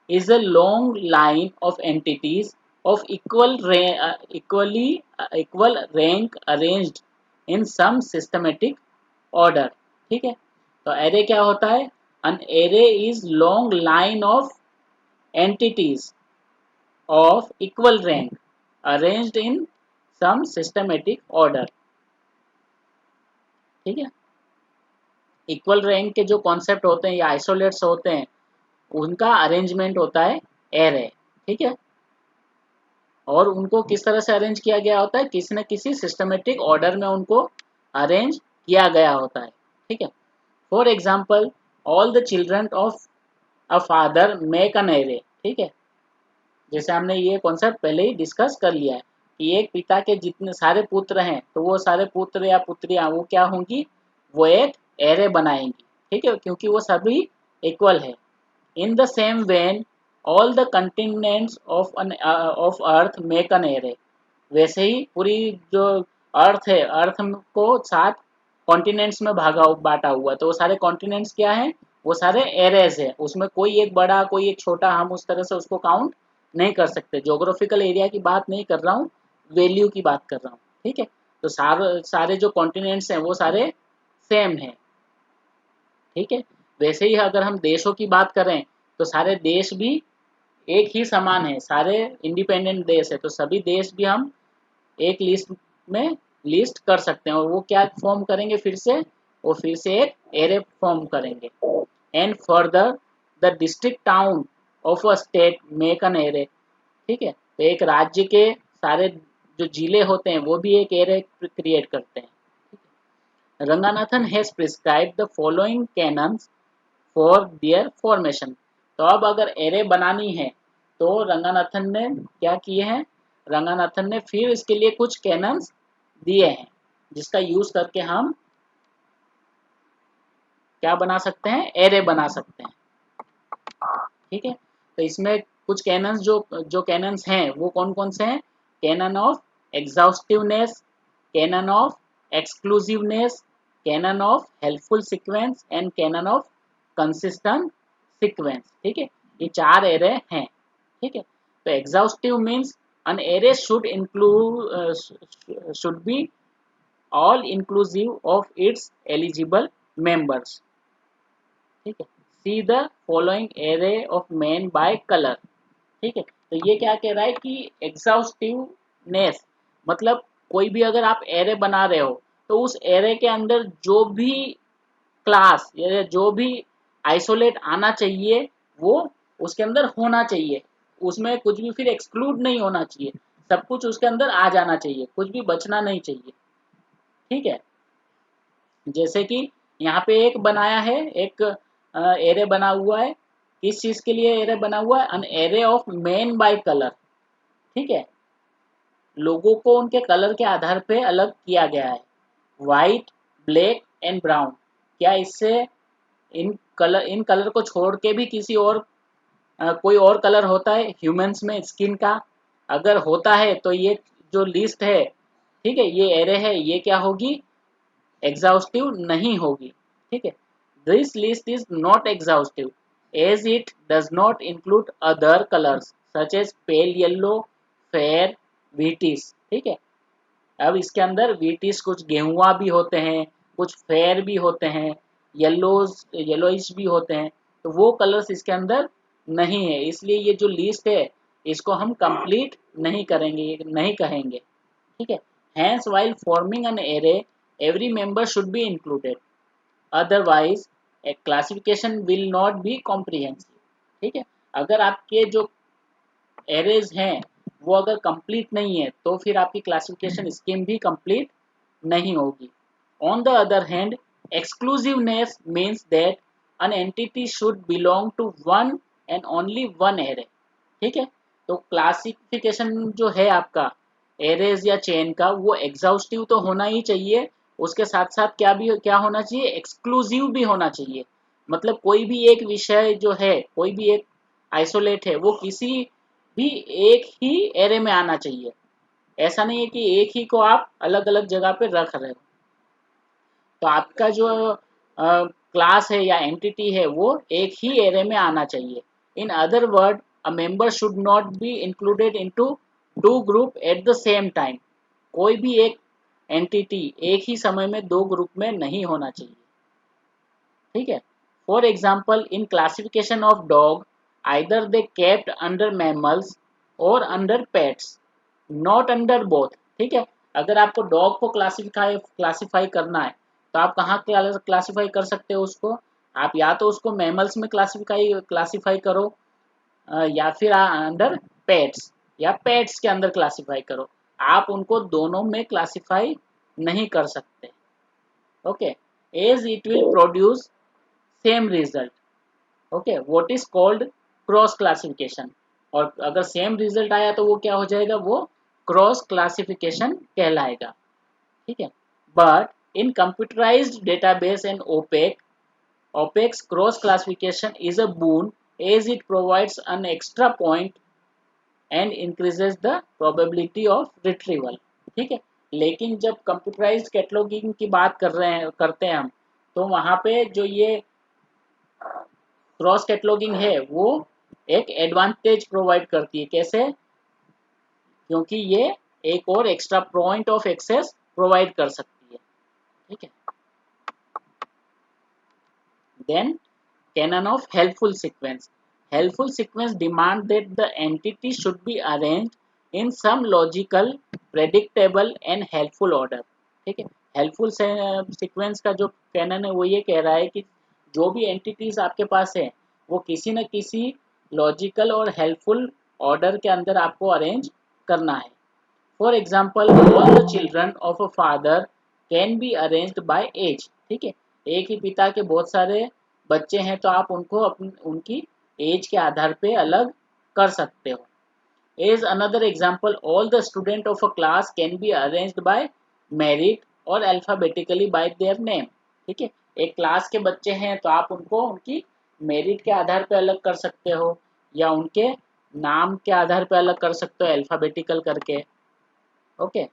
is a long line of entities of equal rank arranged in some systematic order. ठीक है, तो array क्या होता है? An array is long line of entities of equal rank arranged in some systematic order. ठीक है, equal rank के जो कॉन्सेप्ट होते हैं या आइसोलेट्स होते हैं, उनका अरेंजमेंट होता है एरे। ठीक है, और उनको किस तरह से अरेंज किया गया होता है? किसी न किसी सिस्टमेटिक ऑर्डर में उनको अरेंज किया गया होता है। ठीक है, for example all the children of a father make an array. ठीक है, जैसे हमने ये कॉन्सेप्ट पहले ही डिस्कस कर लिया है कि एक पिता के जितने सारे पुत्र हैं, तो वो सारे पुत्र या पुत्रियां वो क्या होंगी? वो एक एरे बनाएंगी। ठीक है, क्योंकि वो सभी इक्वल है। In the same vein, all the continents of Earth make an array. वैसे ही पूरी जो अर्थ है, अर्थ को 7 कॉन्टिनेंट्स में बांटा हुआ, तो वो सारे कॉन्टिनेंट्स क्या हैं? वो सारे एरेज है, उसमें कोई एक बड़ा कोई एक छोटा, हम उस तरह से उसको काउंट नहीं कर सकते। जोग्राफिकल एरिया की बात नहीं कर रहा हूँ, वैल्यू की बात कर रहा हूँ। ठीक है, तो सारे जो कॉन्टिनेंट्स हैं वो सारे सेम है। ठीक है, वैसे ही अगर हम देशों की बात करें तो सारे देश भी एक ही समान है, सारे इंडिपेंडेंट देश है, तो सभी देश भी हम एक लिस्ट में लिस्ट कर सकते हैं, और वो क्या फॉर्म करेंगे? फिर से वो फिर से एक एरे फॉर्म करेंगे। And further the district town of a state make an array. ठीक है, तो एक राज्य के सारे जो जिले होते हैं वो भी एक एरे क्रिएट करते हैं। Ranganathan has prescribe the following cannons for their formation. तो अब अगर एरे बनानी है तो रंगानाथन ने क्या किए हैं, रंगानाथन ने फिर इसके लिए कुछ कैनन्स दिए हैं जिसका यूज करके हम क्या बना सकते हैं, एरे बना सकते हैं। ठीक है, तो इसमें कुछ कैनन्स जो जो कैनन्स हैं वो कौन कौन से हैं, canon of exhaustiveness, canon of exclusiveness, canon of helpful sequence and canon of consistent sequence. ठीक है, ये 4 एरे हैं। ठीक है, तो exhaustive means an array should include should be all inclusive of its eligible members। ठीक है, see the following array of man by colour. ठीक है, तो ये क्या कह रहा है कि एग्जॉस्टिवनेस मतलब कोई भी अगर आप एरे बना रहे हो तो उस एरे के अंदर जो भी क्लास या जो भी आइसोलेट आना चाहिए वो उसके अंदर होना चाहिए, उसमें कुछ भी फिर एक्सक्लूड नहीं होना चाहिए, सब कुछ उसके अंदर आ जाना चाहिए, कुछ भी बचना नहीं चाहिए। ठीक है, जैसे कि यहाँ पे एक बनाया है, एक एरे बना हुआ है, किस चीज के लिए एरे बना हुआ है, an array of men by colour. ठीक है, लोगों को उनके कलर के आधार पे अलग किया गया है, व्हाइट, ब्लैक एंड ब्राउन। क्या इससे इन कलर को छोड़ के भी किसी और कोई और कलर होता है ह्यूमंस में स्किन का? अगर होता है तो ये जो लिस्ट है, ठीक है, ये एरे है, ये क्या होगी, एग्जॉस्टिव नहीं होगी। ठीक है, this list is not exhaustive as it does not include other colours such as pale yellow, fair, wheatish. ठीक है, अब इसके अंदर व्हीटिस कुछ गेहुआ भी होते हैं, कुछ फेयर भी होते हैं, येलोइश भी होते हैं, तो वो कलर्स इसके अंदर नहीं है, इसलिए ये जो लिस्ट है इसको हम कंप्लीट नहीं करेंगे, नहीं कहेंगे। ठीक है, hence while forming an array every member should be included, otherwise a classification will not be comprehensive। ठीक है, अगर आपके जो एरेज हैं वो अगर कंप्लीट नहीं है तो फिर आपकी क्लासिफिकेशन स्कीम भी कंप्लीट नहीं होगी। On the other hand exclusiveness means that an entity should belong to one and only one array। ठीक है, तो क्लासिफिकेशन जो है आपका एरेज या चेन का वो एग्जॉस्टिव तो होना ही चाहिए, उसके साथ साथ क्या होना चाहिए, एक्सक्लूसिव भी होना चाहिए। मतलब कोई भी एक विषय जो है, कोई भी एक आइसोलेट है वो किसी भी एक ही एरे में आना चाहिए, ऐसा नहीं है कि एक ही को आप अलग अलग जगह पे रख रहे हो। तो आपका जो क्लास है या एंटिटी है वो एक ही एरे में आना चाहिए। In other word a member should not be included into two group at the same time. कोई भी एक एंटिटी एक ही समय में 2 ग्रुप में नहीं होना चाहिए। ठीक है, for example in classification of dog either they kept under mammals और under pets, not under both. ठीक है, अगर आपको डॉग को क्लासिफाई करना है तो आप कहाँ क्लासिफाई कर सकते हो उसको, आप या तो उसको मैमल्स में क्लासिफाई करो, या फिर अंडर पेट्स या पेट्स के अंदर क्लासिफाई करो, आप उनको दोनों में क्लासिफाई नहीं कर सकते। Okay, as it will produce same result. Okay, what is called cross classification. और अगर सेम रिजल्ट आया तो वो क्या हो जाएगा, वो क्रॉस क्लासिफिकेशन कहलाएगा। ठीक है, but in computerised database and OPEC's cross classification is a boon as it provides an extra point and increases the probability of retrieval। ठीक है, लेकिन जब कंप्यूटराइज्ड कैटलॉगिंग की बात करते हैं हम, तो वहां पे जो ये क्रॉस कैटलॉगिंग है वो एक एडवांटेज प्रोवाइड करती है। कैसे? क्योंकि ये एक और extra point of access provide कर सकती है। ठीक है, then canon of helpful sequence. Helpful sequence demand that the entity should be arranged in some logical, predictable and helpful order. ठीक है, हेल्पफुल सीक्वेंस का जो कैनन है वो ये कह रहा है कि जो भी एंटिटीज आपके पास है वो किसी न किसी लॉजिकल और हेल्पफुल ऑर्डर के अंदर आपको अरेंज करना है। For example all the children of a father can be arranged by age. ठीक है, एक ही पिता के बहुत सारे बच्चे हैं तो आप उनको उनकी एज के आधार पे अलग कर सकते हो। Is another example, all the student of a class can be arranged by merit or alphabetically by their name। ठीक है, एक क्लास के बच्चे हैं तो आप उनको उनकी मेरिट के आधार पे अलग कर सकते हो या उनके नाम के आधार पे अलग कर सकते हो अल्फाबेटिकल करके। Okay,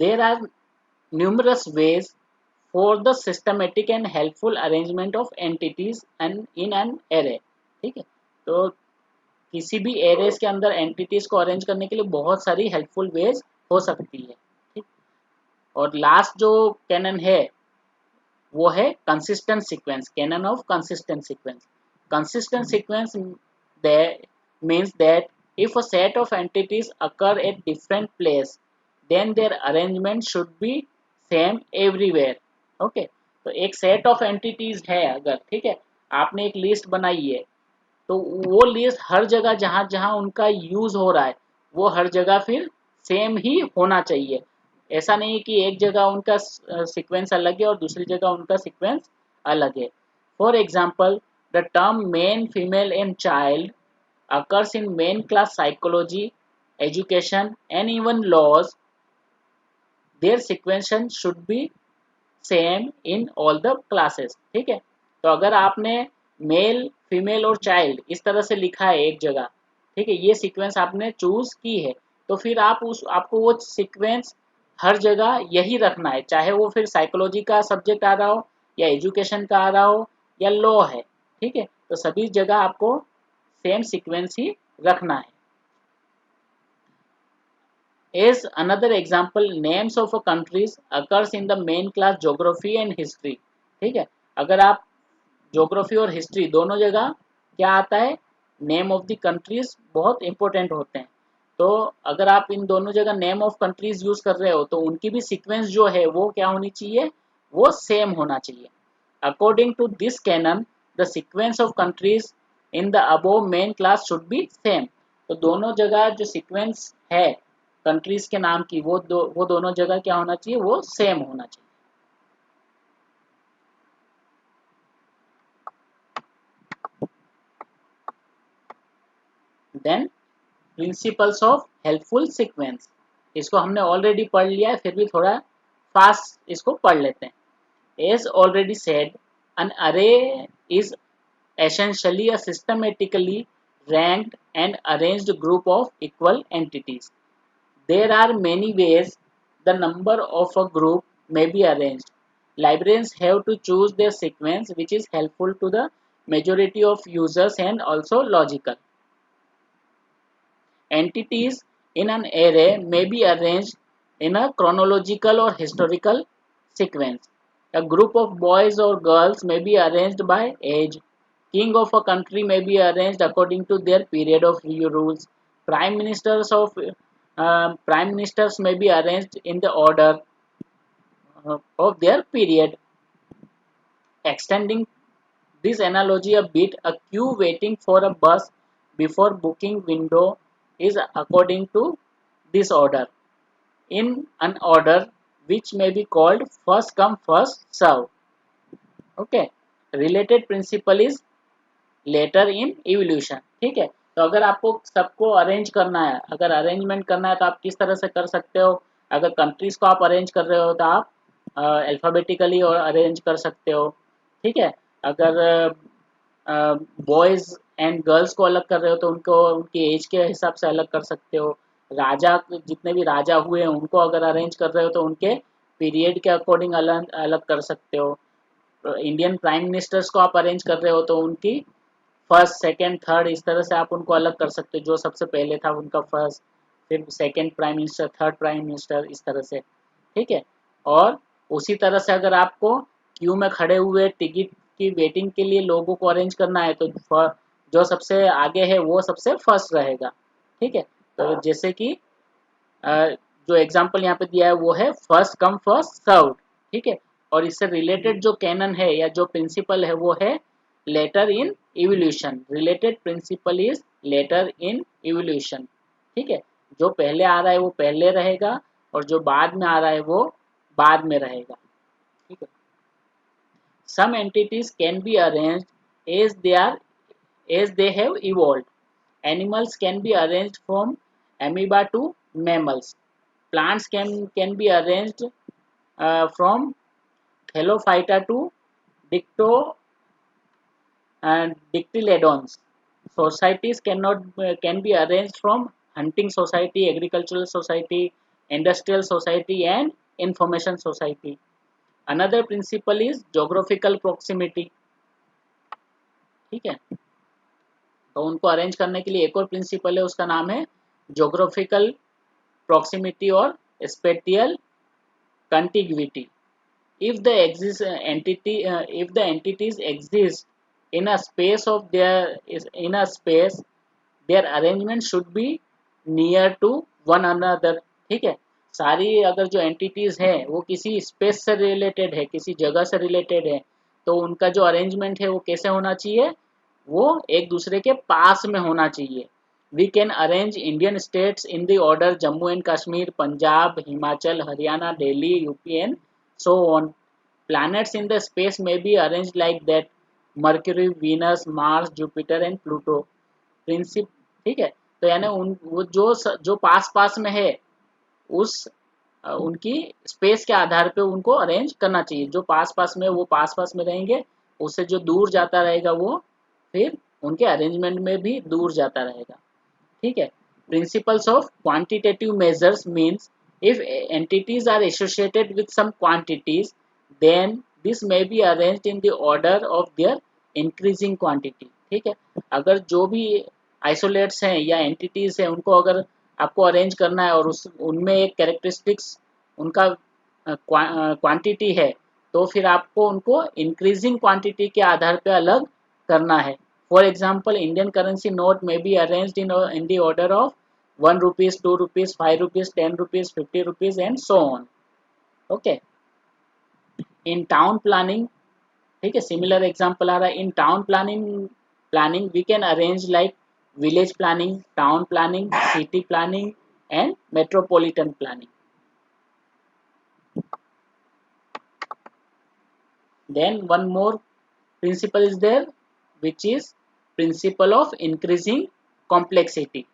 there are numerous ways for the systematic and helpful arrangement of entities and in an array। ठीक है, तो किसी भी एरेज के अंदर एंटिटीज को अरेंज करने के लिए बहुत सारी हेल्पफुल वेज हो सकती है। ठीक, और लास्ट जो कैनन है वो है consistent sequence, cannon of consistent sequence. Consistent sequence means that if a set of entities occur at different place then their arrangement should be same everywhere। Okay, तो एक सेट ऑफ एंटिटीज है अगर, ठीक है, आपने एक लिस्ट बनाई है तो वो लिस्ट हर जगह जहां जहां उनका यूज हो रहा है वो हर जगह फिर सेम ही होना चाहिए। ऐसा नहीं कि एक जगह उनका सीक्वेंस अलग है और दूसरी जगह उनका सीक्वेंस अलग है। For example the term main female and child occurs in main class psychology, education and even laws। Their sequential should be same in all the classes. ठीक है, तो अगर आपने मेल फीमेल और चाइल्ड इस तरह से लिखा है एक जगह, ठीक है, ये सीक्वेंस आपने चूज की है तो फिर आपको वो सीक्वेंस हर जगह यही रखना है, चाहे वो फिर साइकोलॉजी का सब्जेक्ट आ रहा हो या एजुकेशन का आ रहा हो या लॉ है। ठीक है, तो सभी जगह आपको सेम सीक्वेंस ही रखना है। As another example, names of a countries occurs in the main class geography and history। ठीक है, अगर आप ज्योग्राफी और हिस्ट्री दोनों जगह क्या आता है, नेम ऑफ द कंट्रीज बहुत इंपॉर्टेंट होते हैं। तो अगर आप इन दोनों जगह नेम ऑफ कंट्रीज यूज कर रहे हो तो उनकी भी सीक्वेंस जो है वो क्या होनी चाहिए, वो सेम होना चाहिए। According to this canon the sequence of countries in the above main class should be same. तो दोनों जगह जो सीक्वेंस है कंट्रीज के नाम की वो दोनों जगह क्या होना चाहिए, वो सेम होना चाहिए। Then principles of helpful sequence, इसको हमने ऑलरेडी पढ़ लिया है फिर भी थोड़ा फास्ट इसको पढ़ लेते हैं। एज ऑलरेडी सेड, एन अरे is essentially a systematically ranked and arranged group of equal entities। There are many ways the number of a group may be arranged। Librarians have to choose their sequence which is helpful to the majority of users and also logical। Entities in an array may be arranged in a chronological or historical sequence। A group of boys or girls may be arranged by age। King of a country may be arranged according to their period of rules। Prime ministers may be arranged in the order of their period। Extending this analogy a bit, a queue waiting for a bus before booking window is according to this order, in an order which may be called first come first serve। Okay, related principle is later in evolution। ठीक है, तो अगर आपको सबको arrange करना है, अगर arrangement करना है तो आप किस तरह से कर सकते हो। अगर कंट्रीज को आप अरेंज कर रहे हो तो आप अल्फ़ाबेटिकली और अरेंज कर सकते हो। ठीक है, अगर बॉयज़ एंड गर्ल्स को अलग कर रहे हो तो उनको उनकी एज के हिसाब से अलग कर सकते हो। राजा, जितने भी राजा हुए हैं उनको अगर अरेंज कर रहे हो तो उनके पीरियड के अकॉर्डिंग अलग अलग कर सकते हो। इंडियन प्राइम मिनिस्टर्स को आप अरेंज कर रहे हो तो उनकी फर्स्ट सेकंड थर्ड इस तरह से आप उनको अलग कर सकते हो। जो सबसे पहले था उनका फर्स्ट, फिर second prime minister, third prime minister, इस तरह से। ठीक है, और उसी तरह से अगर आपको क्यू में खड़े हुए टिकट की वेटिंग के लिए लोगों को अरेंज करना है तो जो सबसे आगे है वो सबसे फर्स्ट रहेगा। ठीक है, तो जैसे कि जो एग्जाम्पल यहाँ पे दिया है वो है फर्स्ट कम फर्स्ट सर्व्ड। ठीक है, और इससे रिलेटेड जो कैनन है या जो प्रिंसिपल है वो है later in evolution. Related principle is later in evolution. ठीक है, जो पहले आ रहा है वो पहले रहेगा और जो बाद में आ रहा है वो बाद में रहेगा। ठीक है, some entities can be arranged as they have evolved. Animals can be arranged from amoeba to mammals. Plants can be arranged from Thallophyta to dicto dictyledons. Societies can be arranged from hunting society, agricultural society, industrial society, and information society. Another principle is geographical proximity. ठीक है, तो उनको arrange करने के लिए एक और principal है, उसका नाम है ज्योग्राफिकल प्रॉक्सिमिटी और spatial कंटिग्विटी। if the exist entity if the entities exist in a space of their is in a space, their arrangement should be near to one another। ठीक है, सारी अगर जो एंटिटीज है वो किसी स्पेस से रिलेटेड है, किसी जगह से रिलेटेड है, तो उनका जो अरेंजमेंट है वो कैसे होना चाहिए, वो एक दूसरे के पास में होना चाहिए। We can arrange Indian states in the order Jammu and Kashmir, Punjab, Himachal, Haryana, Delhi, UP and so on. Planets in the space may be arranged like that: Mercury, Venus, Mars, Jupiter and Pluto. Principle ठीक है, तो यानी उन वो जो पास पास में है उस उनकी स्पेस के आधार पे उनको अरेंज करना चाहिए। जो पास पास में वो पास पास में रहेंगे, उससे जो दूर जाता रहेगा वो फिर उनके अरेंजमेंट में भी दूर जाता रहेगा। ठीक है, principles of quantitative measures means if entities are associated with some quantities, then this may be arranged in the order of their increasing quantity। ठीक है, अगर जो भी आइसोलेट्स हैं या एंटिटीज हैं उनको अगर आपको अरेंज करना है और उस उनमें एक कैरेक्टरिस्टिक्स उनका क्वांटिटी है, तो फिर आपको उनको इंक्रीजिंग क्वांटिटी के आधार पे अलग करना है। For example, Indian currency note may be arranged in the order of 1 rupees, 2 rupees, 5 rupees, 10 rupees, 50 rupees and so on। okay, in town planning, ठीक है, सिमिलर एग्जांपल आ रहा है। In town planning we can arrange like village planning, town planning, city planning and metropolitan planning. then one more principle is there which is principle of increasing complexity।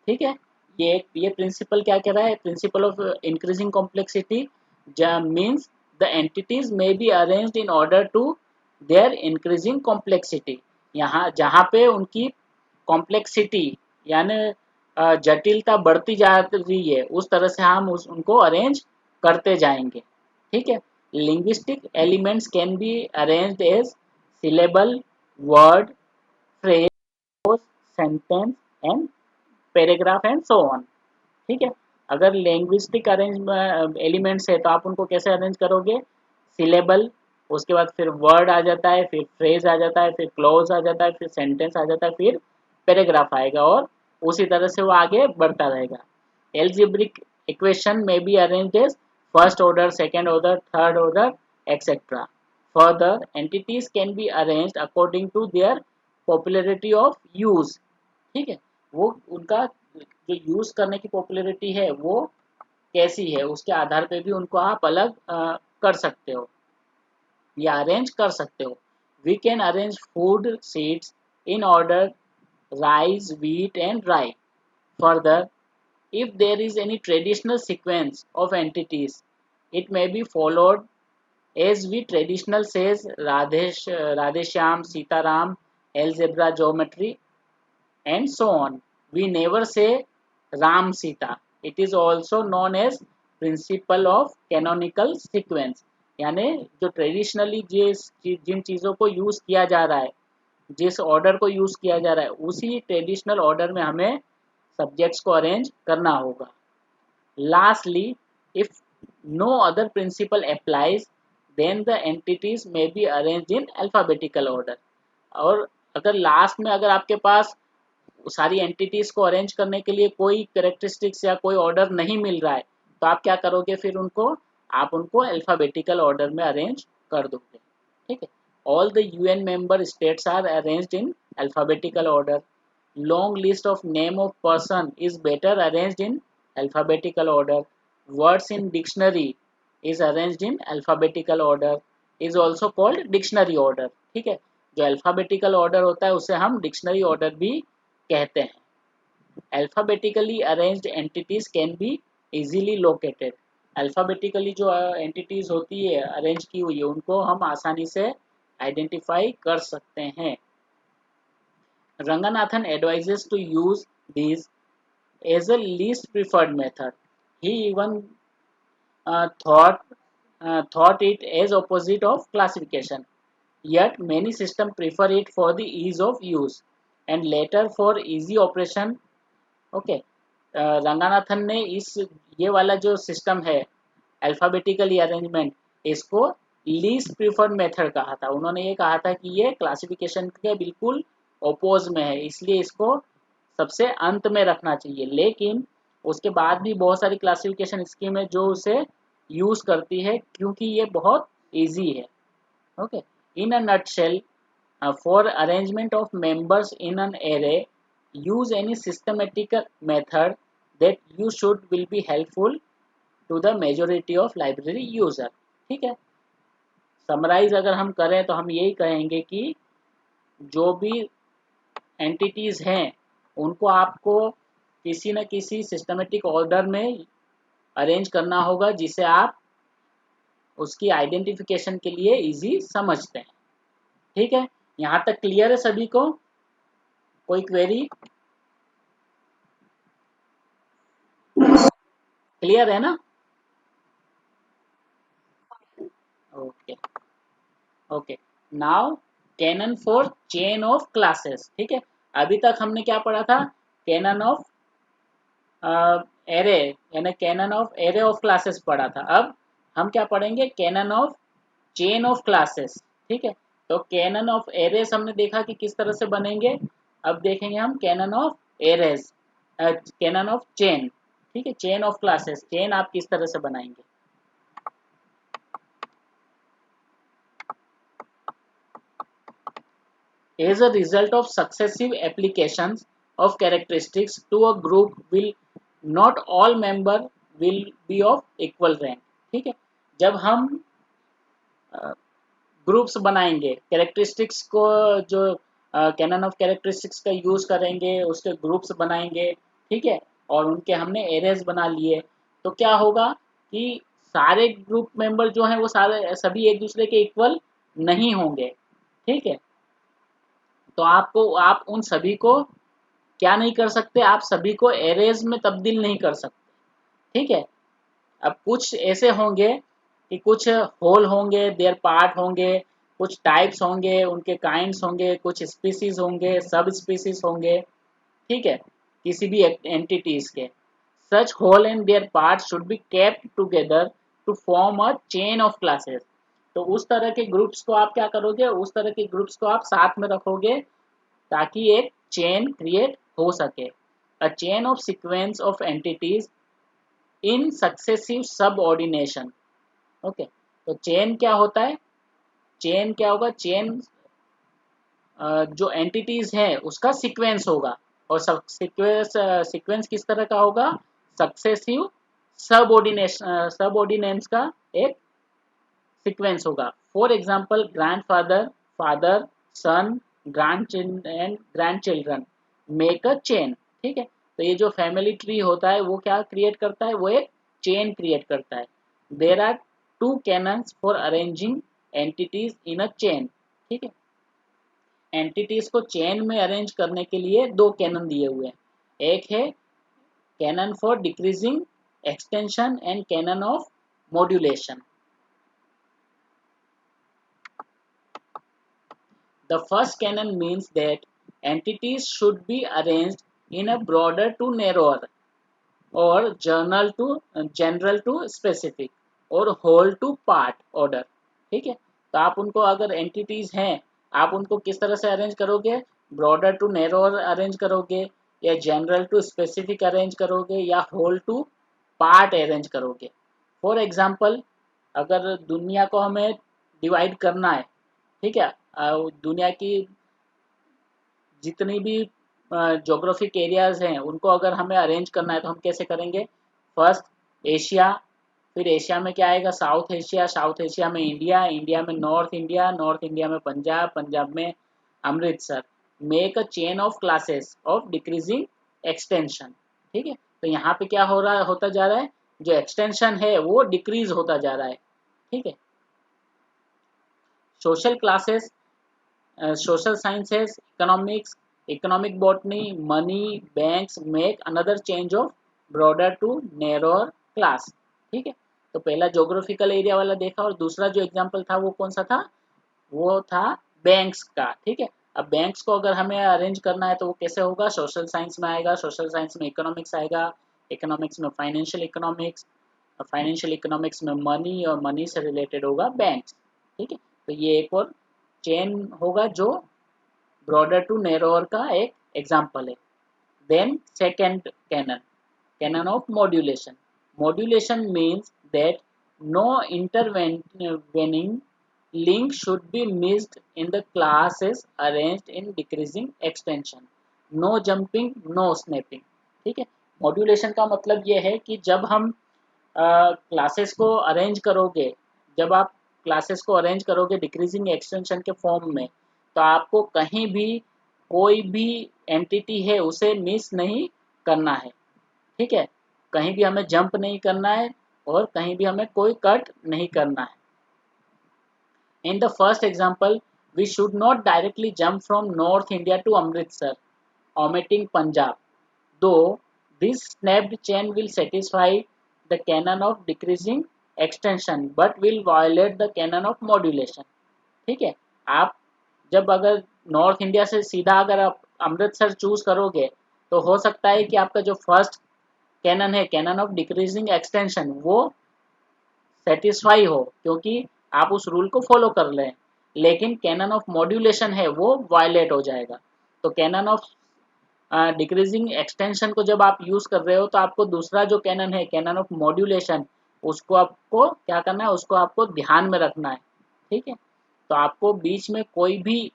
ठीक है, ये principal क्या कह रहा है, principle of increasing complexity means the entities may be arranged in order to their increasing complexity. यहाँ जहाँ पे उनकी कॉम्प्लेक्सिटी यानी जटिलता बढ़ती जा रही है उस तरह से हम उनको अरेंज करते जाएंगे। ठीक है, linguistic elements can be arranged as syllable, word, phrase, sentence and paragraph and so on. ठीक है, अगर लैंग्विस्टिक अरेंज एलिमेंट्स है तो आप उनको कैसे अरेंज करोगे, सिलेबल, उसके बाद फिर वर्ड आ जाता है, फिर फ्रेज आ जाता है, फिर क्लोज आ जाता है, फिर सेंटेंस आ जाता है, फिर पैराग्राफ आएगा और उसी तरह से वो आगे बढ़ता रहेगा। Algebraic equation may be arranged as first order, second order, third order etcetera. Further entities can be arranged according to their popularity of use. ठीक है, वो उनका जो यूज करने की पॉपुलरिटी है वो कैसी है उसके आधार पे भी उनको आप अलग कर सकते हो या अरेंज कर सकते हो। We can arrange food seeds in order rice, wheat and rye. Further, if there is any traditional sequence of entities, it may be followed as we traditional says Radheshyam, Sitaram, algebra, geometry and so on। We never say Ram Sita। It is also known as principle of canonical sequence। यानी जो traditionally जिन चीज़ों को use किया जा रहा है, जिस order को यूज़ किया जा रहा है, उसी ट्रेडिशनल ऑर्डर में हमें सब्जेक्ट्स को अरेंज करना होगा। Lastly, if no other principle applies then the entities may be arranged in alphabetical order. और अगर लास्ट में अगर आपके पास सारी एंटिटीज को अरेंज करने के लिए कोई कैरेक्टरिस्टिक्स या कोई ऑर्डर नहीं मिल रहा है तो आप क्या करोगे, फिर उनको आप उनको अल्फ़ाबेटिकल ऑर्डर में अरेंज कर दोगे, ठीक है। All the UN member states are arranged in alphabetical order. Long list of name of person is better arranged in alphabetical order. Words in dictionary is arranged in alphabetical order, is also called dictionary order, ठीक है। जो alphabetical order होता है उसे हम dictionary order भी कहते हैं। Alphabetically arranged entities can be easily located. Alphabetically जो एंटिटीज होती है अरेंज की हुई है उनको हम आसानी से आइडेंटिफाई कर सकते हैं। Ranganathan advises to use these as a least preferred method. He even thought it as opposite of classification. Yet many systems prefer it for the ease of use and later for easy operation. Okay, Ranganathan ने इस ये वाला जो system है alphabetically arrangement, इसको least preferred method कहा था। उन्होंने ये कहा था कि ये क्लासिफिकेशन के बिल्कुल ओपोज में है, इसलिए इसको सबसे अंत में रखना चाहिए। लेकिन उसके बाद भी बहुत सारी क्लासिफिकेशन स्कीम है जो उसे यूज़ करती है क्योंकि ये बहुत ईजी है। Okay, in a nutshell, for arrangement of members in an array, use any systematic method that you should will be helpful to the majority of library user, ठीक है। समराइज अगर हम करें तो हम यही कहेंगे कि जो भी एंटिटीज हैं उनको आपको किसी न किसी सिस्टमेटिक ऑर्डर में अरेंज करना होगा जिसे आप उसकी आइडेंटिफिकेशन के लिए इजी समझते हैं, ठीक है। यहाँ तक क्लियर है सभी को? कोई क्वेरी? क्लियर है ना? Okay okay, now canon for chain of classes, ठीक है। अभी तक हमने क्या पढ़ा था? कैनन ऑफ एरे, यानी canon of array of classes पढ़ा था। अब हम क्या पढ़ेंगे? Canon of chain of classes, ठीक है। तो कैनन ऑफ एरेज हमने देखा कि किस तरह से बनेंगे। अब देखेंगे हम canon of arrays, cannon of chain, ठीक है। चेन ऑफ क्लासेस, चेन आप किस तरह से बनाएंगे? As a result of successive applications of characteristics to a group will not all member will be of equal rank, ठीक है। जब हम ग्रुप्स बनाएंगे कैरेक्टरिस्टिक्स को, जो कैनन ऑफ कैरेक्टरिस्टिक्स का यूज करेंगे, उसके ग्रुप्स बनाएंगे, ठीक है। और उनके हमने एरेज बना लिए, तो क्या होगा कि सारे ग्रुप मेंबर जो हैं वो सारे सभी एक दूसरे के इक्वल नहीं होंगे, ठीक है। तो आप उन सभी को क्या नहीं कर सकते? आप सभी को एरेज में तब्दील नहीं कर सकते, ठीक है। अब कुछ ऐसे होंगे कि कुछ होल होंगे, देयर पार्ट होंगे, कुछ टाइप्स होंगे, उनके काइंड्स होंगे, कुछ स्पीसीज होंगे, सब स्पीसीज होंगे, ठीक है, किसी भी एंटिटीज के। Such whole and their part should be kept together to form a chain of classes. तो उस तरह के ग्रुप्स को आप क्या करोगे? उस तरह के ग्रुप्स को आप साथ में रखोगे ताकि एक चेन क्रिएट हो सके। अ chain of sequence of entities in successive subordination, okay. तो चेन क्या होता है? चेन क्या होगा? चेन जो एंटिटीज है उसका सीक्वेंस होगा, और सीक्वेंस किस तरह का होगा? सक्सेसिव सबऑर्डिनेट्स का एक सीक्वेंस होगा। For example grandfather, father, son, grandchildren make a chain, ठीक है। तो ये जो फैमिली ट्री होता है वो क्या क्रिएट करता है? वो एक चेन क्रिएट करता है। There are two canons for arranging entities in a chain, ठीक है। एंटिटीज को चेन में अरेंज करने के लिए दो कैनन दिए हुए हैं। एक है canon for decreasing extension and canon of modulation. The first canon means that entities should be arranged in a broader to narrower, or general to specific, or whole to part order, ठीक है। तो आप उनको अगर entities हैं आप उनको किस तरह से अरेंज करोगे? ब्रॉडर टू नैरोअर अरेंज करोगे, या जनरल टू स्पेसिफिक अरेंज करोगे, या होल टू पार्ट अरेंज करोगे। फॉर एग्जाम्पल अगर दुनिया को हमें डिवाइड करना है, ठीक है, दुनिया की जितनी भी जोग्राफिक एरियाज हैं उनको अगर हमें अरेंज करना है तो हम कैसे करेंगे? फर्स्ट एशिया, फिर एशिया में क्या आएगा? साउथ एशिया, साउथ एशिया में इंडिया, इंडिया में नॉर्थ इंडिया, नॉर्थ इंडिया में पंजाब, पंजाब में Amritsar. Make a chain of classes of decreasing extension. ठीक है, तो यहाँ पे क्या हो रहा होता जा रहा है? जो एक्सटेंशन है वो डिक्रीज होता जा रहा है। ठीक है, social classes, social sciences, economics, economic botany, money, banks make another change of broader to narrower class। ठीक है, तो पहला जोग्राफिकल एरिया वाला देखा और दूसरा जो एग्जांपल था वो कौन सा था? वो था बैंक्स का। ठीक है, अब बैंक्स को अगर हमें अरेंज करना है तो वो कैसे होगा? सोशल साइंस में आएगा, सोशल साइंस में इकोनॉमिक्स आएगा, इकोनॉमिक्स में फाइनेंशियल इकोनॉमिक्स, फाइनेंशियल इकोनॉमिक्स में मनी, और मनी से रिलेटेड होगा बैंक्स। ठीक है, तो ये एक और चेन होगा जो ब्रॉडर टू नैरोअर का एक एग्जाम्पल है। Then second canon, canon of modulation. Modulation means that no intervening link should be missed in the classes arranged in decreasing extension, no jumping, no snapping। ठीक है, modulation का मतलब ये है कि जब हम क्लासेस को अरेंज करोगे, जब आप क्लासेस को अरेंज करोगे डिक्रीजिंग एक्सटेंशन के फॉर्म में, तो आपको कहीं भी कोई भी एंटिटी है उसे मिस नहीं करना है। ठीक है, कहीं भी हमें जंप नहीं करना है और कहीं भी हमें कोई कट नहीं करना है। In the first example, we should not directly jump from north India to Amritsar, omitting Punjab, though this snapped chain will satisfy the canon of decreasing extension but will violate the canon of modulation। ठीक है, आप जब अगर north India से सीधा अगर आप Amritsar choose करोगे तो हो सकता है कि आपका जो फर्स्ट कैनन है, कैनन ऑफ डिक्रीजिंग एक्सटेंशन, वो सेटिस्फाई हो क्योंकि आप उस रूल को फॉलो कर रहे हैं, लेकिन कैनन ऑफ मॉड्यूलेशन है वो वायलेट हो जाएगा। तो कैनन ऑफ डिक्रीजिंग एक्सटेंशन को जब आप यूज कर रहे हो तो आपको दूसरा जो कैनन है, कैनन ऑफ मॉड्यूलेशन, उसको आपको क्या करना है? उसको आपको ध्यान में रखना है। ठीक है, तो आपको बीच में कोई भी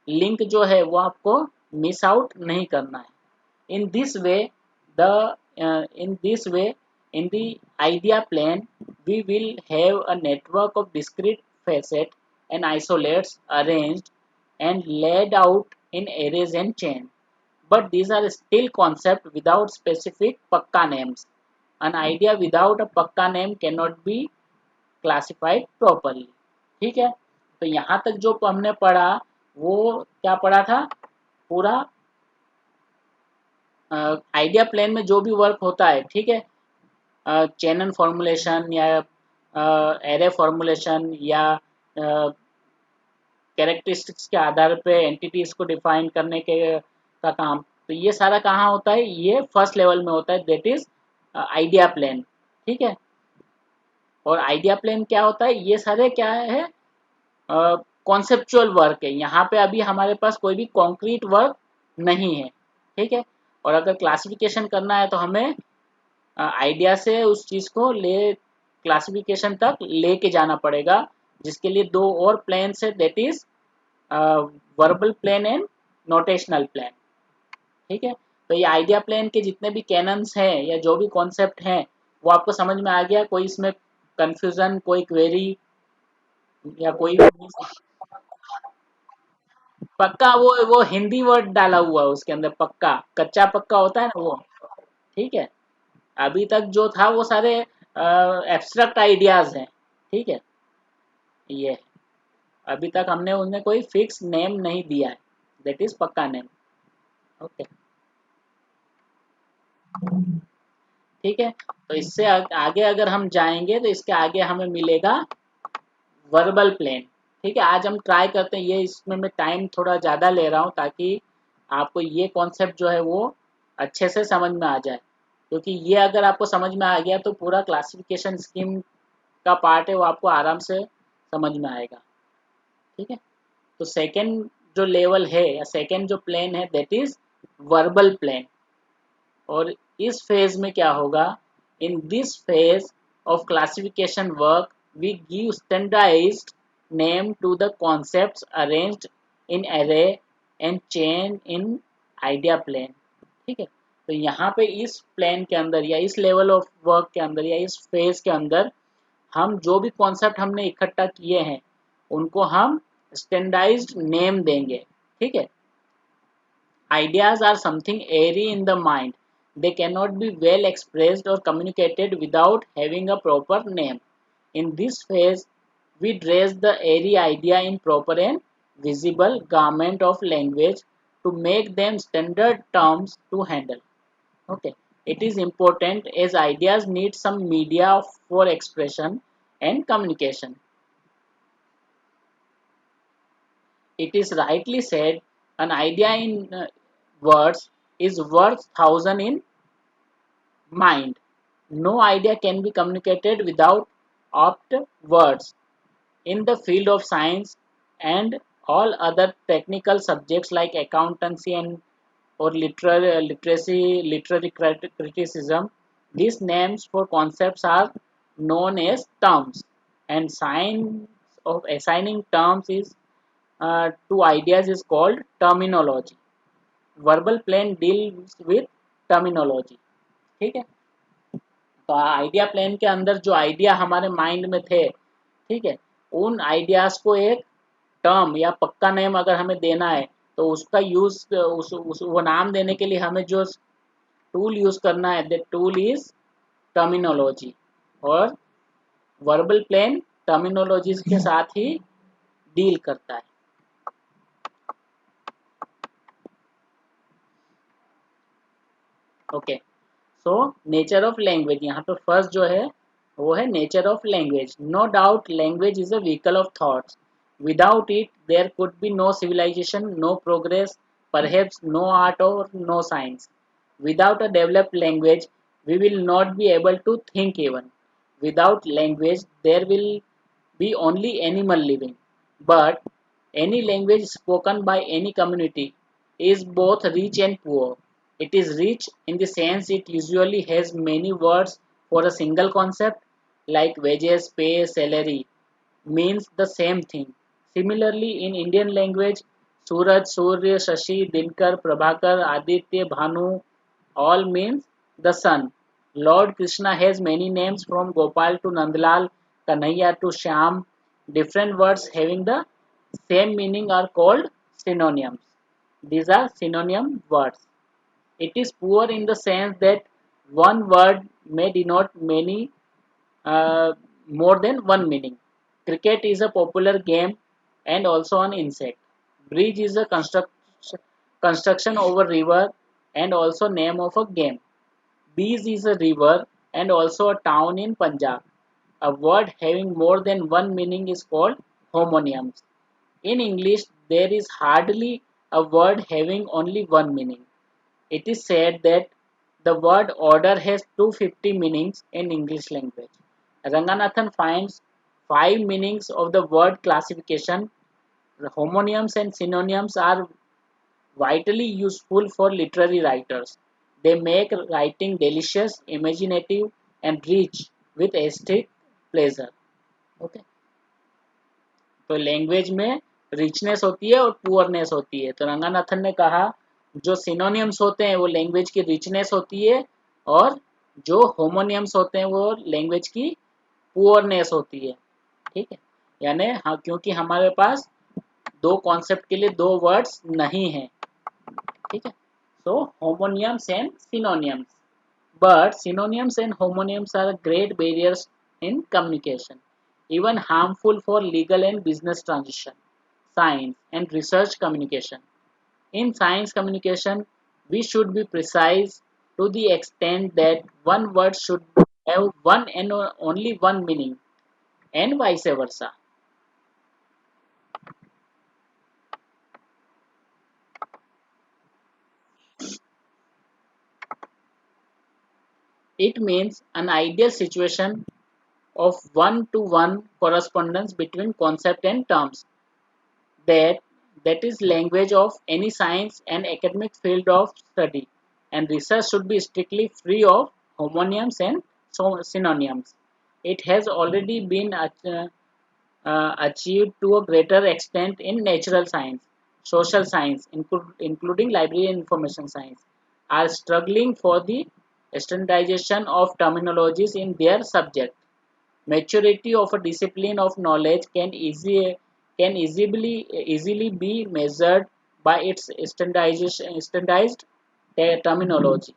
लिंक जो है वो आपको मिस आउट नहीं करना है। In this way the in this way, in the idea plane, we will have a network of discrete facets and isolates arranged and laid out in arrays and chain, but these are still concepts without specific pakka names। An idea without a pakka name cannot be classified properly। ठीक है, तो यहाँ तक जो हमने पढ़ा वो क्या पढ़ा था? पूरा आइडिया प्लेन में जो भी वर्क होता है, ठीक है, चैनन फॉर्मुलेशन या एरे फॉर्मुलेशन या कैरेक्टरिस्टिक्स के आधार पे एंटिटीज को डिफाइन करने के का काम, तो ये सारा कहाँ होता है? ये फर्स्ट लेवल में होता है, दैट इज आइडिया प्लेन। ठीक है, और आइडिया प्लेन क्या होता है? ये सारे क्या है? कॉन्सेप्चुअल वर्क है। यहाँ पे अभी हमारे पास कोई भी कॉन्क्रीट वर्क नहीं है। ठीक है, और अगर क्लासिफिकेशन करना है तो हमें आइडिया से उस चीज़ को ले क्लासिफिकेशन तक लेके जाना पड़ेगा, जिसके लिए दो और प्लेन्स है, that is verbal plane and notational plane. ठीक है, तो ये आइडिया प्लेन के जितने भी कैनन्स हैं या जो भी कॉन्सेप्ट हैं वो आपको समझ में आ गया? कोई इसमें कंफ्यूजन, कोई क्वेरी या कोई पक्का? वो हिंदी वर्ड डाला हुआ है उसके अंदर, पक्का, कच्चा पक्का होता है ना वो। ठीक है, अभी तक जो था वो सारे एब्स्ट्रैक्ट आइडियाज हैं। ठीक है, ये अभी तक हमने उन्हें कोई फिक्स नेम नहीं दिया है, दैट इज पक्का नेम। ओके, ठीक है, तो इससे आगे अगर हम जाएंगे तो इसके आगे हमें मिलेगा वर्बल प्लेन। ठीक है, आज हम ट्राई करते हैं, ये इसमें मैं टाइम थोड़ा ज़्यादा ले रहा हूँ ताकि आपको ये कॉन्सेप्ट जो है वो अच्छे से समझ में आ जाए, क्योंकि ये अगर आपको समझ में आ गया तो पूरा क्लासिफिकेशन स्कीम का पार्ट है वो आपको आराम से समझ में आएगा। ठीक है, तो सेकेंड जो लेवल है या सेकेंड जो प्लेन है दैट इज वर्बल प्लेन। और इस फेज में क्या होगा? In this phase of classification work we give standardized name to the concepts arranged in array and chain in idea plane. ठीक है, तो यहाँ पे इस प्लेन के अंदर या इस लेवल ऑफ वर्क के अंदर या इस फेज के अंदर हम जो भी कॉन्सेप्ट हमने इकट्ठा किए हैं उनको हम स्टैंडर्डाइज्ड नेम देंगे. ठीक है, ideas are something airy in the mind. They cannot be well expressed or communicated without having a proper name. In this phase, we dress the airy idea in proper and visible garment of language to make them standard terms to handle. Okay, it is important as ideas need some media for expression and communication. It is rightly said, an idea in words is worth thousand in mind. No idea can be communicated without opt words. In the field of science and all other technical subjects like accountancy and or literary criticism, these names for concepts are known as terms. And science of assigning terms is to ideas is called terminology. Verbal plane deals with terminology. ठीक है, तो idea plane के अंदर जो idea हमारे mind में थे, ठीक है, उन आइडियाज को एक टर्म या पक्का नेम अगर हमें देना है तो उसका यूज वो नाम देने के लिए हमें जो टूल यूज करना है दैट टूल इज टर्मिनोलॉजी. और वर्बल प्लेन टर्मिनोलॉजीज के साथ ही डील करता है. Okay, so nature of language, यहाँ पे फर्स्ट जो है वो है nature of language. No doubt language is a vehicle of thoughts. Without it there could be no civilisation, no progress, perhaps no art or no science. Without a developed language, we will not be able to think even. Without language, there will be only animal living. But any language spoken by any community is both rich and poor. It is rich in the sense it usually has many words for a single concept, like wages, pay, salary, means the same thing. Similarly, in Indian language, Suraj, Surya, Shashi, Dinkar, Prabhakar, Aditya, Bhanu all means the sun. Lord Krishna has many names from Gopal to Nandlal, Kanhaiya to Shyam. Different words having the same meaning are called synonyms. These are synonym words. It is poor in the sense that one word may denote many more than one meaning. Cricket is a popular game and also an insect. Bridge is a construction over river and also name of a game. Bees is a river and also a town in Punjab. A word having more than one meaning is called homonyms. In English, there is hardly a word having only one meaning. It is said that the word order has 250 meanings in English language. Ranganathan finds 5 meanings of the word classification. The homonyms and synonyms are vitally useful for literary writers. They make writing delicious, imaginative, and rich with aesthetic pleasure. Okay. तो language में richness होती है और poorness होती है. तो रंगानाथन ने कहा जो सिनोनियम्स होते हैं वो लैंग्वेज की रिचनेस होती है और जो होमोनियम्स होते हैं वो लैंग्वेज की पुअरनेस होती है. ठीक है, यानी हाँ, क्योंकि हमारे पास दो कॉन्सेप्ट के लिए दो वर्ड्स नहीं हैं. ठीक है, so homonyms and synonyms, but synonyms and homonyms are great barriers in communication, even harmful for legal and business transition, science and research communication. In science communication, we should be precise to the extent that one word should have one and only one meaning, and vice versa. It means an ideal situation of one-to-one correspondence between concept and terms. That that is language of any science and academic field of study, and research should be strictly free of homonyms and synonyms. It has already been achieved to a greater extent in natural science, social science, including library and information science, are struggling for the standardization of terminologies in their subject. Maturity of a discipline of knowledge can easily be measured by its standardized terminology.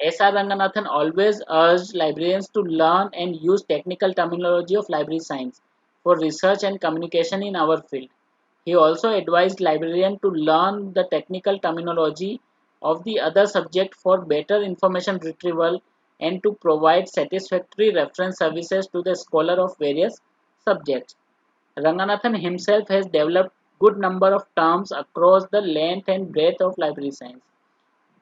S.R. Ranganathan always urged librarians to learn and use technical terminology of library science for research and communication in our field. He also advised librarians to learn the technical terminology of the other subject for better information retrieval and to provide satisfactory reference services to the scholar of various subjects. Ranganathan himself has developed good number of terms across the length and breadth of library science.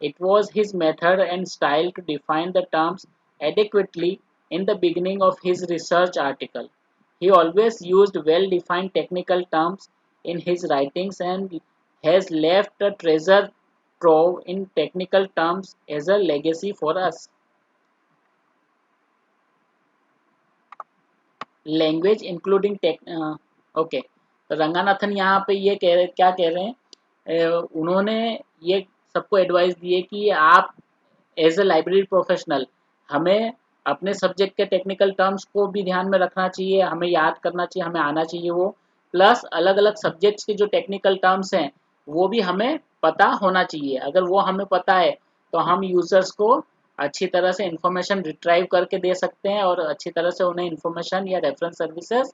It was his method and style to define the terms adequately in the beginning of his research article. He always used well defined technical terms in his writings and has left a treasure trove in technical terms as a legacy for us. Language including take okay, तो रंगानाथन यहाँ पे ये क्या कह रहे हैं, उन्होंने ये सबको एडवाइस दी है कि आप एज ए लाइब्रेरी प्रोफेशनल हमें अपने सब्जेक्ट के टेक्निकल टर्म्स को भी ध्यान में रखना चाहिए, हमें याद करना चाहिए, हमें आना चाहिए वो, प्लस अलग अलग सब्जेक्ट्स के जो टेक्निकल टर्म्स हैं वो भी हमें पता होना चाहिए। अगर वो हमें पता है तो हम यूज़र्स को अच्छी तरह से इंफॉर्मेशन रिट्राइव करके दे सकते हैं और अच्छी तरह से उन्हें इंफॉर्मेशन या रेफरेंस सर्विसेज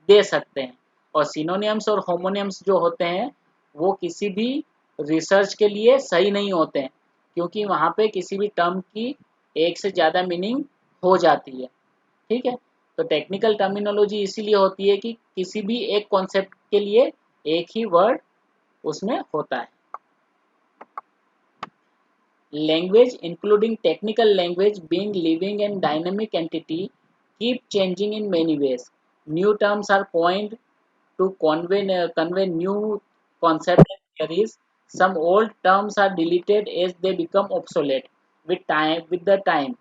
दे सकते हैं। और सिनोनियम्स और होमोनियम्स जो होते हैं वो किसी भी रिसर्च के लिए सही नहीं होते हैं, क्योंकि वहाँ पे किसी भी टर्म की एक से ज़्यादा मीनिंग हो जाती है। ठीक है, तो टेक्निकल टर्मिनोलॉजी इसीलिए होती है कि किसी भी एक कॉन्सेप्ट के लिए एक ही वर्ड उसमें होता है। Language, including technical language, being living and dynamic entity, keep changing in many ways. New terms are coined to convey new concepts and theories. Some old terms are deleted as they become obsolete with the time,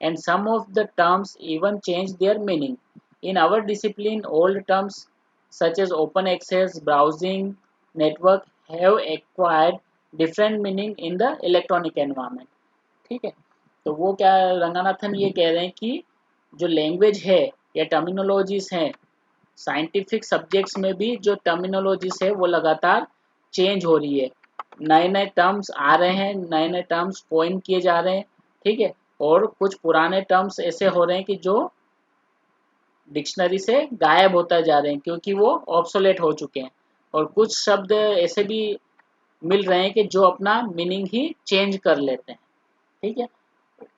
and some of the terms even change their meaning. In our discipline, old terms such as open access, browsing, network have acquired different meaning in the electronic environment. ठीक है, तो वो क्या रंगानाथन ये कह रहे हैं कि जो लैंग्वेज है या टर्मिनोलॉजीज हैं, साइंटिफिक सब्जेक्ट्स में भी जो टर्मिनोलॉजीज है वो लगातार चेंज हो रही है, नए नए टर्म्स आ रहे हैं, नए नए टर्म्स कोइन किए जा रहे हैं। ठीक है, और कुछ पुराने टर्म्स ऐसे हो रहे हैं कि जो डिक्शनरी से गायब होता जा रहे हैं क्योंकि वो ऑब्सोलेट हो चुके हैं, और कुछ शब्द ऐसे भी मिल रहे हैं कि जो अपना मीनिंग ही चेंज कर लेते हैं। ठीक है,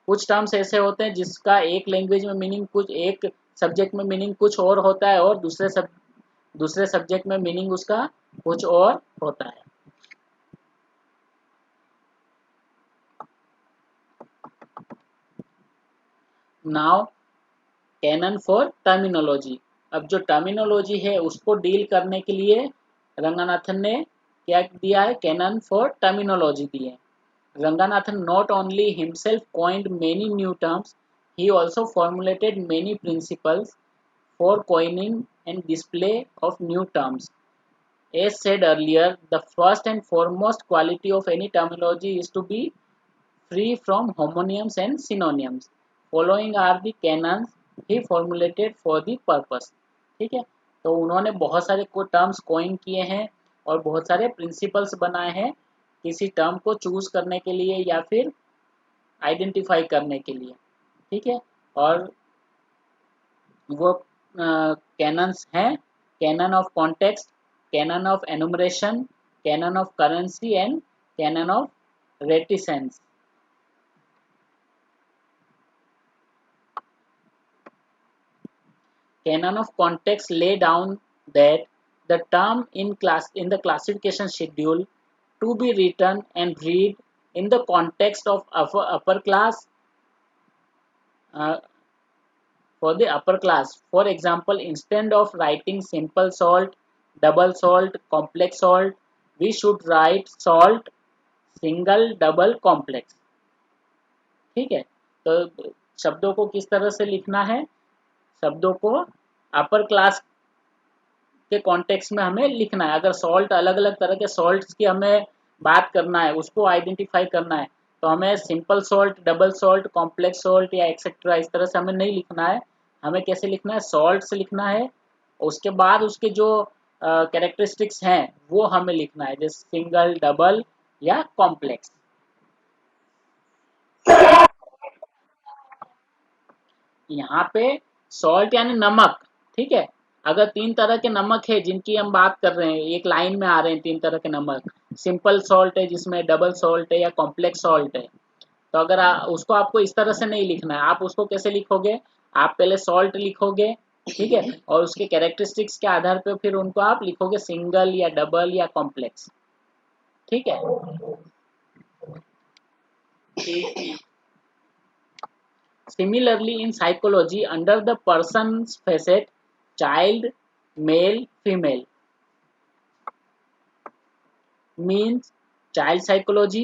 कुछ टर्म्स ऐसे होते हैं जिसका एक लैंग्वेज में मीनिंग कुछ, एक सब्जेक्ट में मीनिंग कुछ और होता है और दूसरे सब्जेक्ट में मीनिंग उसका कुछ और होता है। Now canon for terminology. अब जो टर्मिनोलॉजी है उसको डील करने के लिए रंगानाथन ने क्या दिया है, कैनन फॉर टर्मिनोलॉजी दी है। Ranganathan not only himself coined many new terms, he also formulated many principles for coining and display of new terms. As said earlier, the first and foremost quality of any terminology is to be free from homonyms and synonyms. Following are the canons he formulated for the purpose. ठीक है, तो उन्होंने बहुत सारे terms coin किए हैं और बहुत सारे प्रिंसिपल्स बनाए हैं किसी टर्म को चूज करने के लिए या फिर आइडेंटिफाई करने के लिए। ठीक है, और वो कैनन्स हैं, canon of context, canon of enumeration, canon of currency and canon of reticence. Canon of context lay down that the term in the classification schedule to be written and read in the context of upper class uh, for the upper class. For example, instead of writing simple salt, double salt, complex salt, we should write salt, single, double, complex. ठीक है, तो शब्दों को किस तरह से लिखना है, शब्दों को अपर क्लास के कॉन्टेक्स्ट में हमें लिखना है। अगर सॉल्ट, अलग अलग तरह के सॉल्ट्स की हमें बात करना है, उसको आइडेंटिफाई करना है, तो हमें simple salt, double salt, complex salt या एक्सेट्रा इस तरह से हमें नहीं लिखना है। हमें कैसे लिखना है? सॉल्ट्स लिखना है, उसके बाद उसके जो कैरेक्टरिस्टिक्स हैं वो हमें लिखना है, जैसे सिंगल, डबल या कॉम्प्लेक्स। यहाँ पे सॉल्ट यानी नमक, ठीक है। अगर तीन तरह के नमक है जिनकी हम बात कर रहे हैं, एक लाइन में आ रहे हैं तीन तरह के नमक, सिंपल सॉल्ट है जिसमें डबल सॉल्ट है या कॉम्प्लेक्स सॉल्ट है, तो अगर उसको आपको इस तरह से नहीं लिखना है। आप उसको कैसे लिखोगे? आप पहले सॉल्ट लिखोगे, ठीक है, और उसके कैरेक्टरिस्टिक्स के आधार पर फिर उनको आप लिखोगे सिंगल या डबल या कॉम्प्लेक्स, ठीक है। Similarly, in psychology, under the person's facet, child, male, female means child psychology,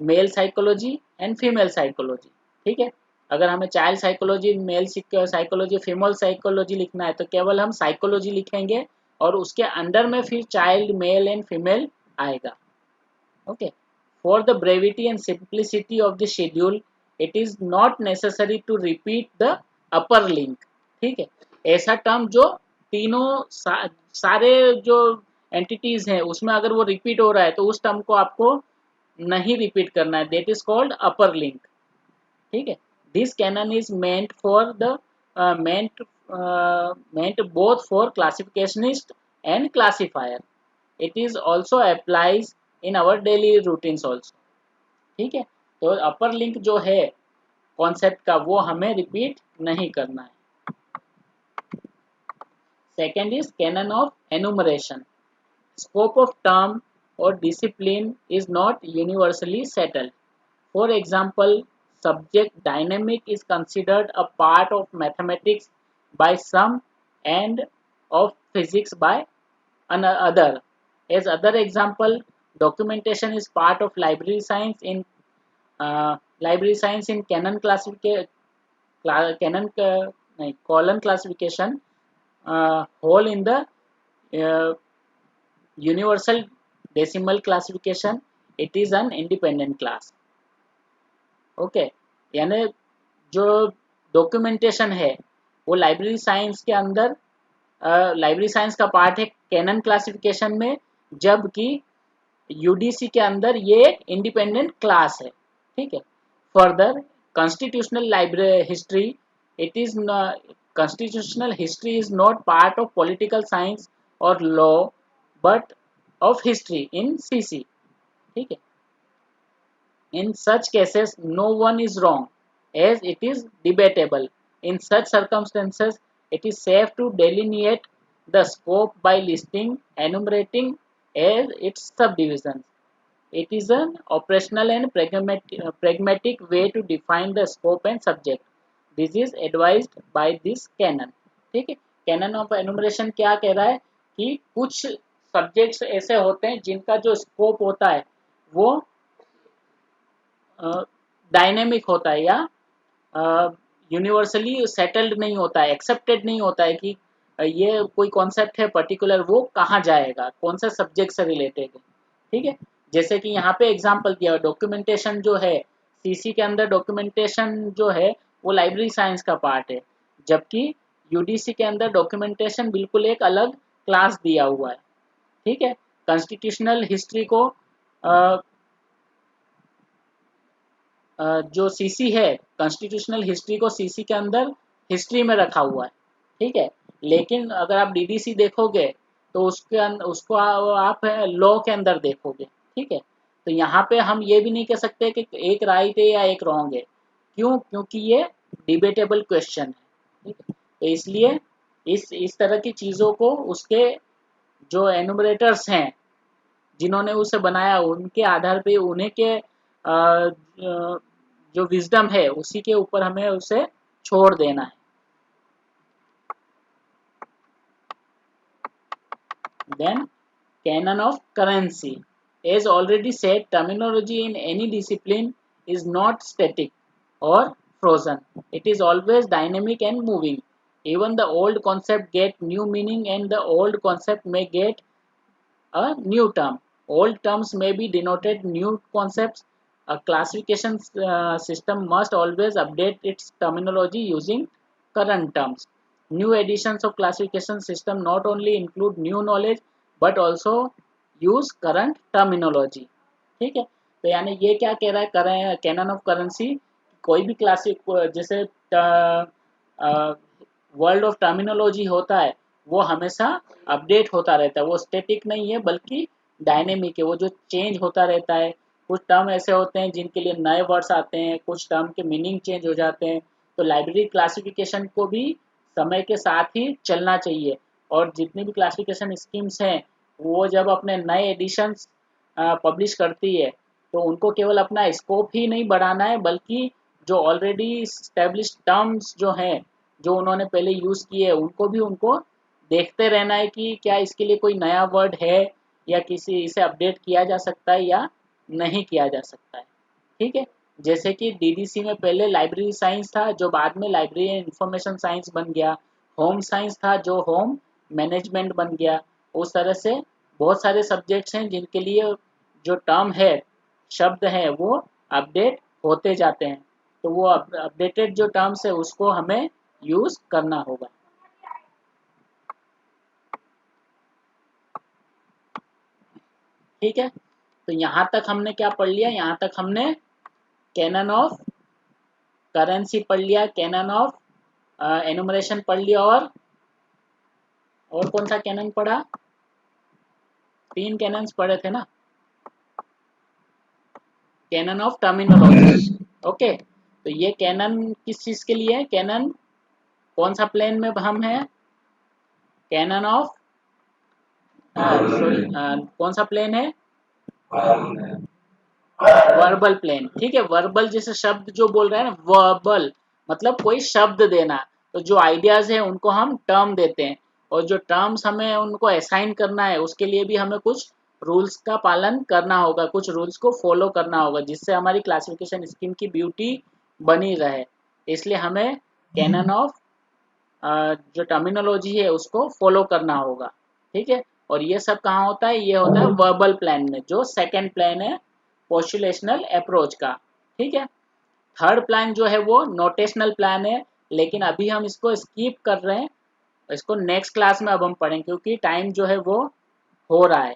male psychology and female psychology, ठीक है। अगर हमें child psychology, male psychology, female psychology लिखना है तो केवल हम साइकोलॉजी लिखेंगे और उसके अंडर में फिर चाइल्ड, मेल एंड फीमेल आएगा। Okay, for the brevity and simplicity of the schedule it is not necessary to repeat the upper link, ठीक है। ऐसा टर्म जो तीनों सारे जो एंटिटीज हैं उसमें अगर वो रिपीट हो रहा है तो उस टर्म को आपको नहीं रिपीट करना है, that is called upper link, ठीक है। This canon is meant for the meant both for classificationist and classifier. It is also applies in our daily routines also, ठीक है। तो अपर लिंक जो है कॉन्सेप्ट का वो हमें रिपीट नहीं करना है। Second is cannon of enumeration. Scope of term or discipline is not universally settled. For example, subject dynamic is considered a part of mathematics by some and of physics by another. As other example, documentation is part of library science in Canon classification, Canon column classification, whole in the uh, universal decimal classification. It is an independent class. Okay, यानी जो documentation है वो library science के अंदर, library science का part है cannon classification में, जबकि यूडीसी के अंदर ये एक इंडिपेंडेंट क्लास है, ठीक है। Further, constitutional library history, it is constitutional history is not part of political science और law but of history in CC, ठीक है। In such cases, no one is wrong, as it is debatable. In such circumstances, it is safe to delineate the scope by listing, enumerating as its subdivisions. It is an operational and pragmatic way to define the scope and subject. This is advised by this canon. ठीक है, canon of enumeration क्या कह रहा है कि कुछ subjects ऐसे होते हैं जिनका जो स्कोप होता है वो डायनेमिक होता है या यूनिवर्सली सेटल्ड नहीं होता है, एक्सेप्टेड नहीं होता है कि ये कोई कॉन्सेप्ट है पर्टिकुलर, वो कहाँ जाएगा, कौन सा सब्जेक्ट से रिलेटेड है, ठीक है। जैसे कि यहाँ पे एग्जांपल दिया, डॉक्यूमेंटेशन जो है सीसी के अंदर, डॉक्यूमेंटेशन जो है वो लाइब्रेरी साइंस का पार्ट है, जबकि यूडीसी के अंदर डॉक्यूमेंटेशन बिल्कुल एक अलग क्लास दिया हुआ है, ठीक है। कॉन्स्टिट्यूशनल हिस्ट्री को जो सीसी है, कॉन्स्टिट्यूशनल हिस्ट्री को सीसी के अंदर हिस्ट्री में रखा हुआ है, ठीक है। लेकिन अगर आप डीडीसी देखोगे तो उसको आप लॉ के अंदर देखोगे, ठीक है। तो यहाँ पे हम ये भी नहीं कह सकते कि एक राइट है या एक रॉन्ग है, क्यों? क्योंकि ये डिबेटेबल क्वेश्चन है, ठीक है। तो इसलिए इस तरह की चीज़ों को उसके जो एनुमरेटर्स हैं जिन्होंने उसे बनाया उनके आधार पे, उन्हें के जो विजडम है उसी के ऊपर हमें उसे छोड़ देना है। Then canon of currency, as already said, terminology in any discipline is not static और frozen, it is always dynamic and moving. Even the old concept get new meaning and the old concept may get a new term. Old terms may be denoted new concepts. A classification system must always update its terminology using current terms. New editions of classification system not only include new knowledge but also use current terminology. ठीक है, तो यानी ये क्या कह रहा है canon of currency, कोई भी क्लासिक जैसे वर्ल्ड ऑफ टर्मिनोलॉजी होता है वो हमेशा अपडेट होता रहता है, वो स्टैटिक नहीं है बल्कि डायनेमिक है, वो जो चेंज होता रहता है। कुछ टर्म ऐसे होते हैं जिनके लिए नए वर्ड्स आते हैं, कुछ टर्म के मीनिंग चेंज हो जाते हैं। तो लाइब्रेरी क्लासिफिकेशन को भी समय के साथ ही चलना चाहिए, और जितनी भी क्लासिफिकेशन स्कीम्स हैं वो जब अपने नए एडिशंस पब्लिश करती है तो उनको केवल अपना स्कोप ही नहीं बढ़ाना है बल्कि जो ऑलरेडी स्टैब्लिश टर्म्स जो हैं जो उन्होंने पहले यूज़ किए उनको भी उनको देखते रहना है कि क्या इसके लिए कोई नया वर्ड है या किसी इसे अपडेट किया जा सकता है या नहीं किया जा सकता है। ठीक है, जैसे कि डीडीसी में पहले लाइब्रेरी साइंस था जो बाद में लाइब्रेरी एंड इंफॉर्मेशन साइंस बन गया, होम साइंस था जो होम मैनेजमेंट बन गया। उस तरह से बहुत सारे सब्जेक्ट्स हैं जिनके लिए जो टर्म है, शब्द है, वो अपडेट होते जाते हैं। तो वो अपडेटेड जो टर्म्स है उसको हमें यूज करना होगा। ठीक है, तो यहाँ तक हमने क्या पढ़ लिया, यहाँ तक हमने कैनन ऑफ करेंसी पढ़ लिया, कैनन ऑफ एनुमरेशन पढ़ लिया, और कौन सा कैनन पढ़ा, 3 कैनन्स पढ़े थे ना, कैनन ऑफ टर्मिनोलॉजी। ओके, तो ये कैनन किस चीज के लिए है, कैनन कौन सा प्लेन में हम है, कैनन ऑफ सॉरी कौन सा प्लेन है, वर्बल प्लेन। ठीक है, वर्बल जैसे शब्द जो बोल रहे हैं ना, वर्बल मतलब कोई शब्द देना, तो जो आइडियाज है उनको हम टर्म देते हैं, और जो टर्म्स हमें उनको असाइन करना है उसके लिए भी हमें कुछ रूल्स का पालन करना होगा, कुछ रूल्स को फॉलो करना होगा जिससे हमारी क्लासिफिकेशन स्कीम की ब्यूटी बनी रहे। इसलिए हमें कैनन ऑफ जो टर्मिनोलॉजी है उसको फॉलो करना होगा। ठीक है, और ये सब कहाँ होता है, ये होता है वर्बल प्लान में, जो सेकेंड प्लान है पोस्टुलेशनल अप्रोच का। ठीक है, थर्ड प्लान जो है वो नोटेशनल प्लान है, लेकिन अभी हम इसको स्किप कर रहे हैं, इसको नेक्स्ट क्लास में अब हम पढ़ेंगे क्योंकि टाइम जो है वो हो रहा है।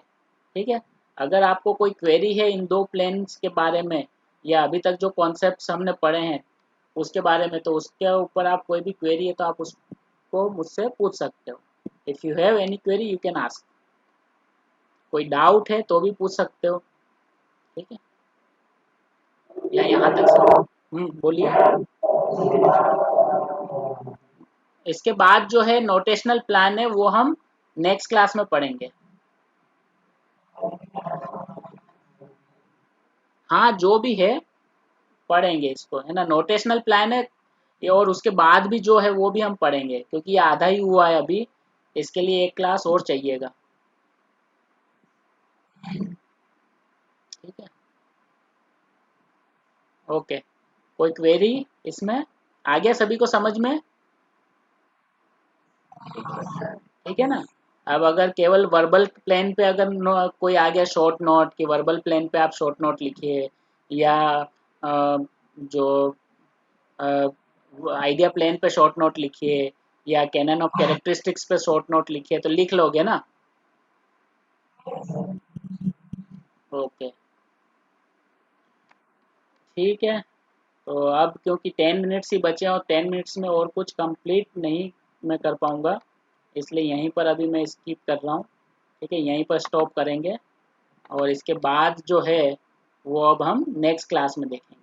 ठीक है, अगर आपको कोई क्वेरी है इन 2 प्लान्स के बारे में या अभी तक जो कॉन्सेप्ट्स हमने पढ़े हैं उसके बारे में, तो उसके ऊपर आप कोई भी क्वेरी है तो आप उसको मुझसे पूछ सकते हो। If you have any query you can ask, कोई डाउट है तो भी पूछ सकते हो। ठीक है, या यहाँ तक से बोलिए। इसके बाद जो है नोटेशनल प्लान है वो हम नेक्स्ट क्लास में पढ़ेंगे। हाँ, जो भी है पढ़ेंगे इसको, है ना, नोटेशनल प्लान है ये, और उसके बाद भी जो है वो भी हम पढ़ेंगे क्योंकि ये आधा ही हुआ है अभी, इसके लिए एक क्लास और चाहिएगा। ठीक है, ओके, कोई क्वेरी इसमें, आ गया सभी को समझ में? ठीक है ना, अब अगर केवल वर्बल प्लेन पे अगर कोई आ गया शॉर्ट नोट कि वर्बल प्लेन पे आप शॉर्ट नोट लिखिए, या जो आइडिया प्लेन पे शॉर्ट नोट लिखिए, या कैनन ऑफ कैरेक्टरिस्टिक्स पे शॉर्ट नोट लिखिए, तो लिख लोगे ना? ओके, ठीक है, तो अब क्योंकि 10 मिनट्स ही बचे हैं और 10 मिनट्स में और कुछ कंप्लीट नहीं मैं कर पाऊँगा, इसलिए यहीं पर अभी मैं स्किप कर रहा हूँ। ठीक है, यहीं पर स्टॉप करेंगे, और इसके बाद जो है वो अब हम नेक्स्ट क्लास में देखेंगे।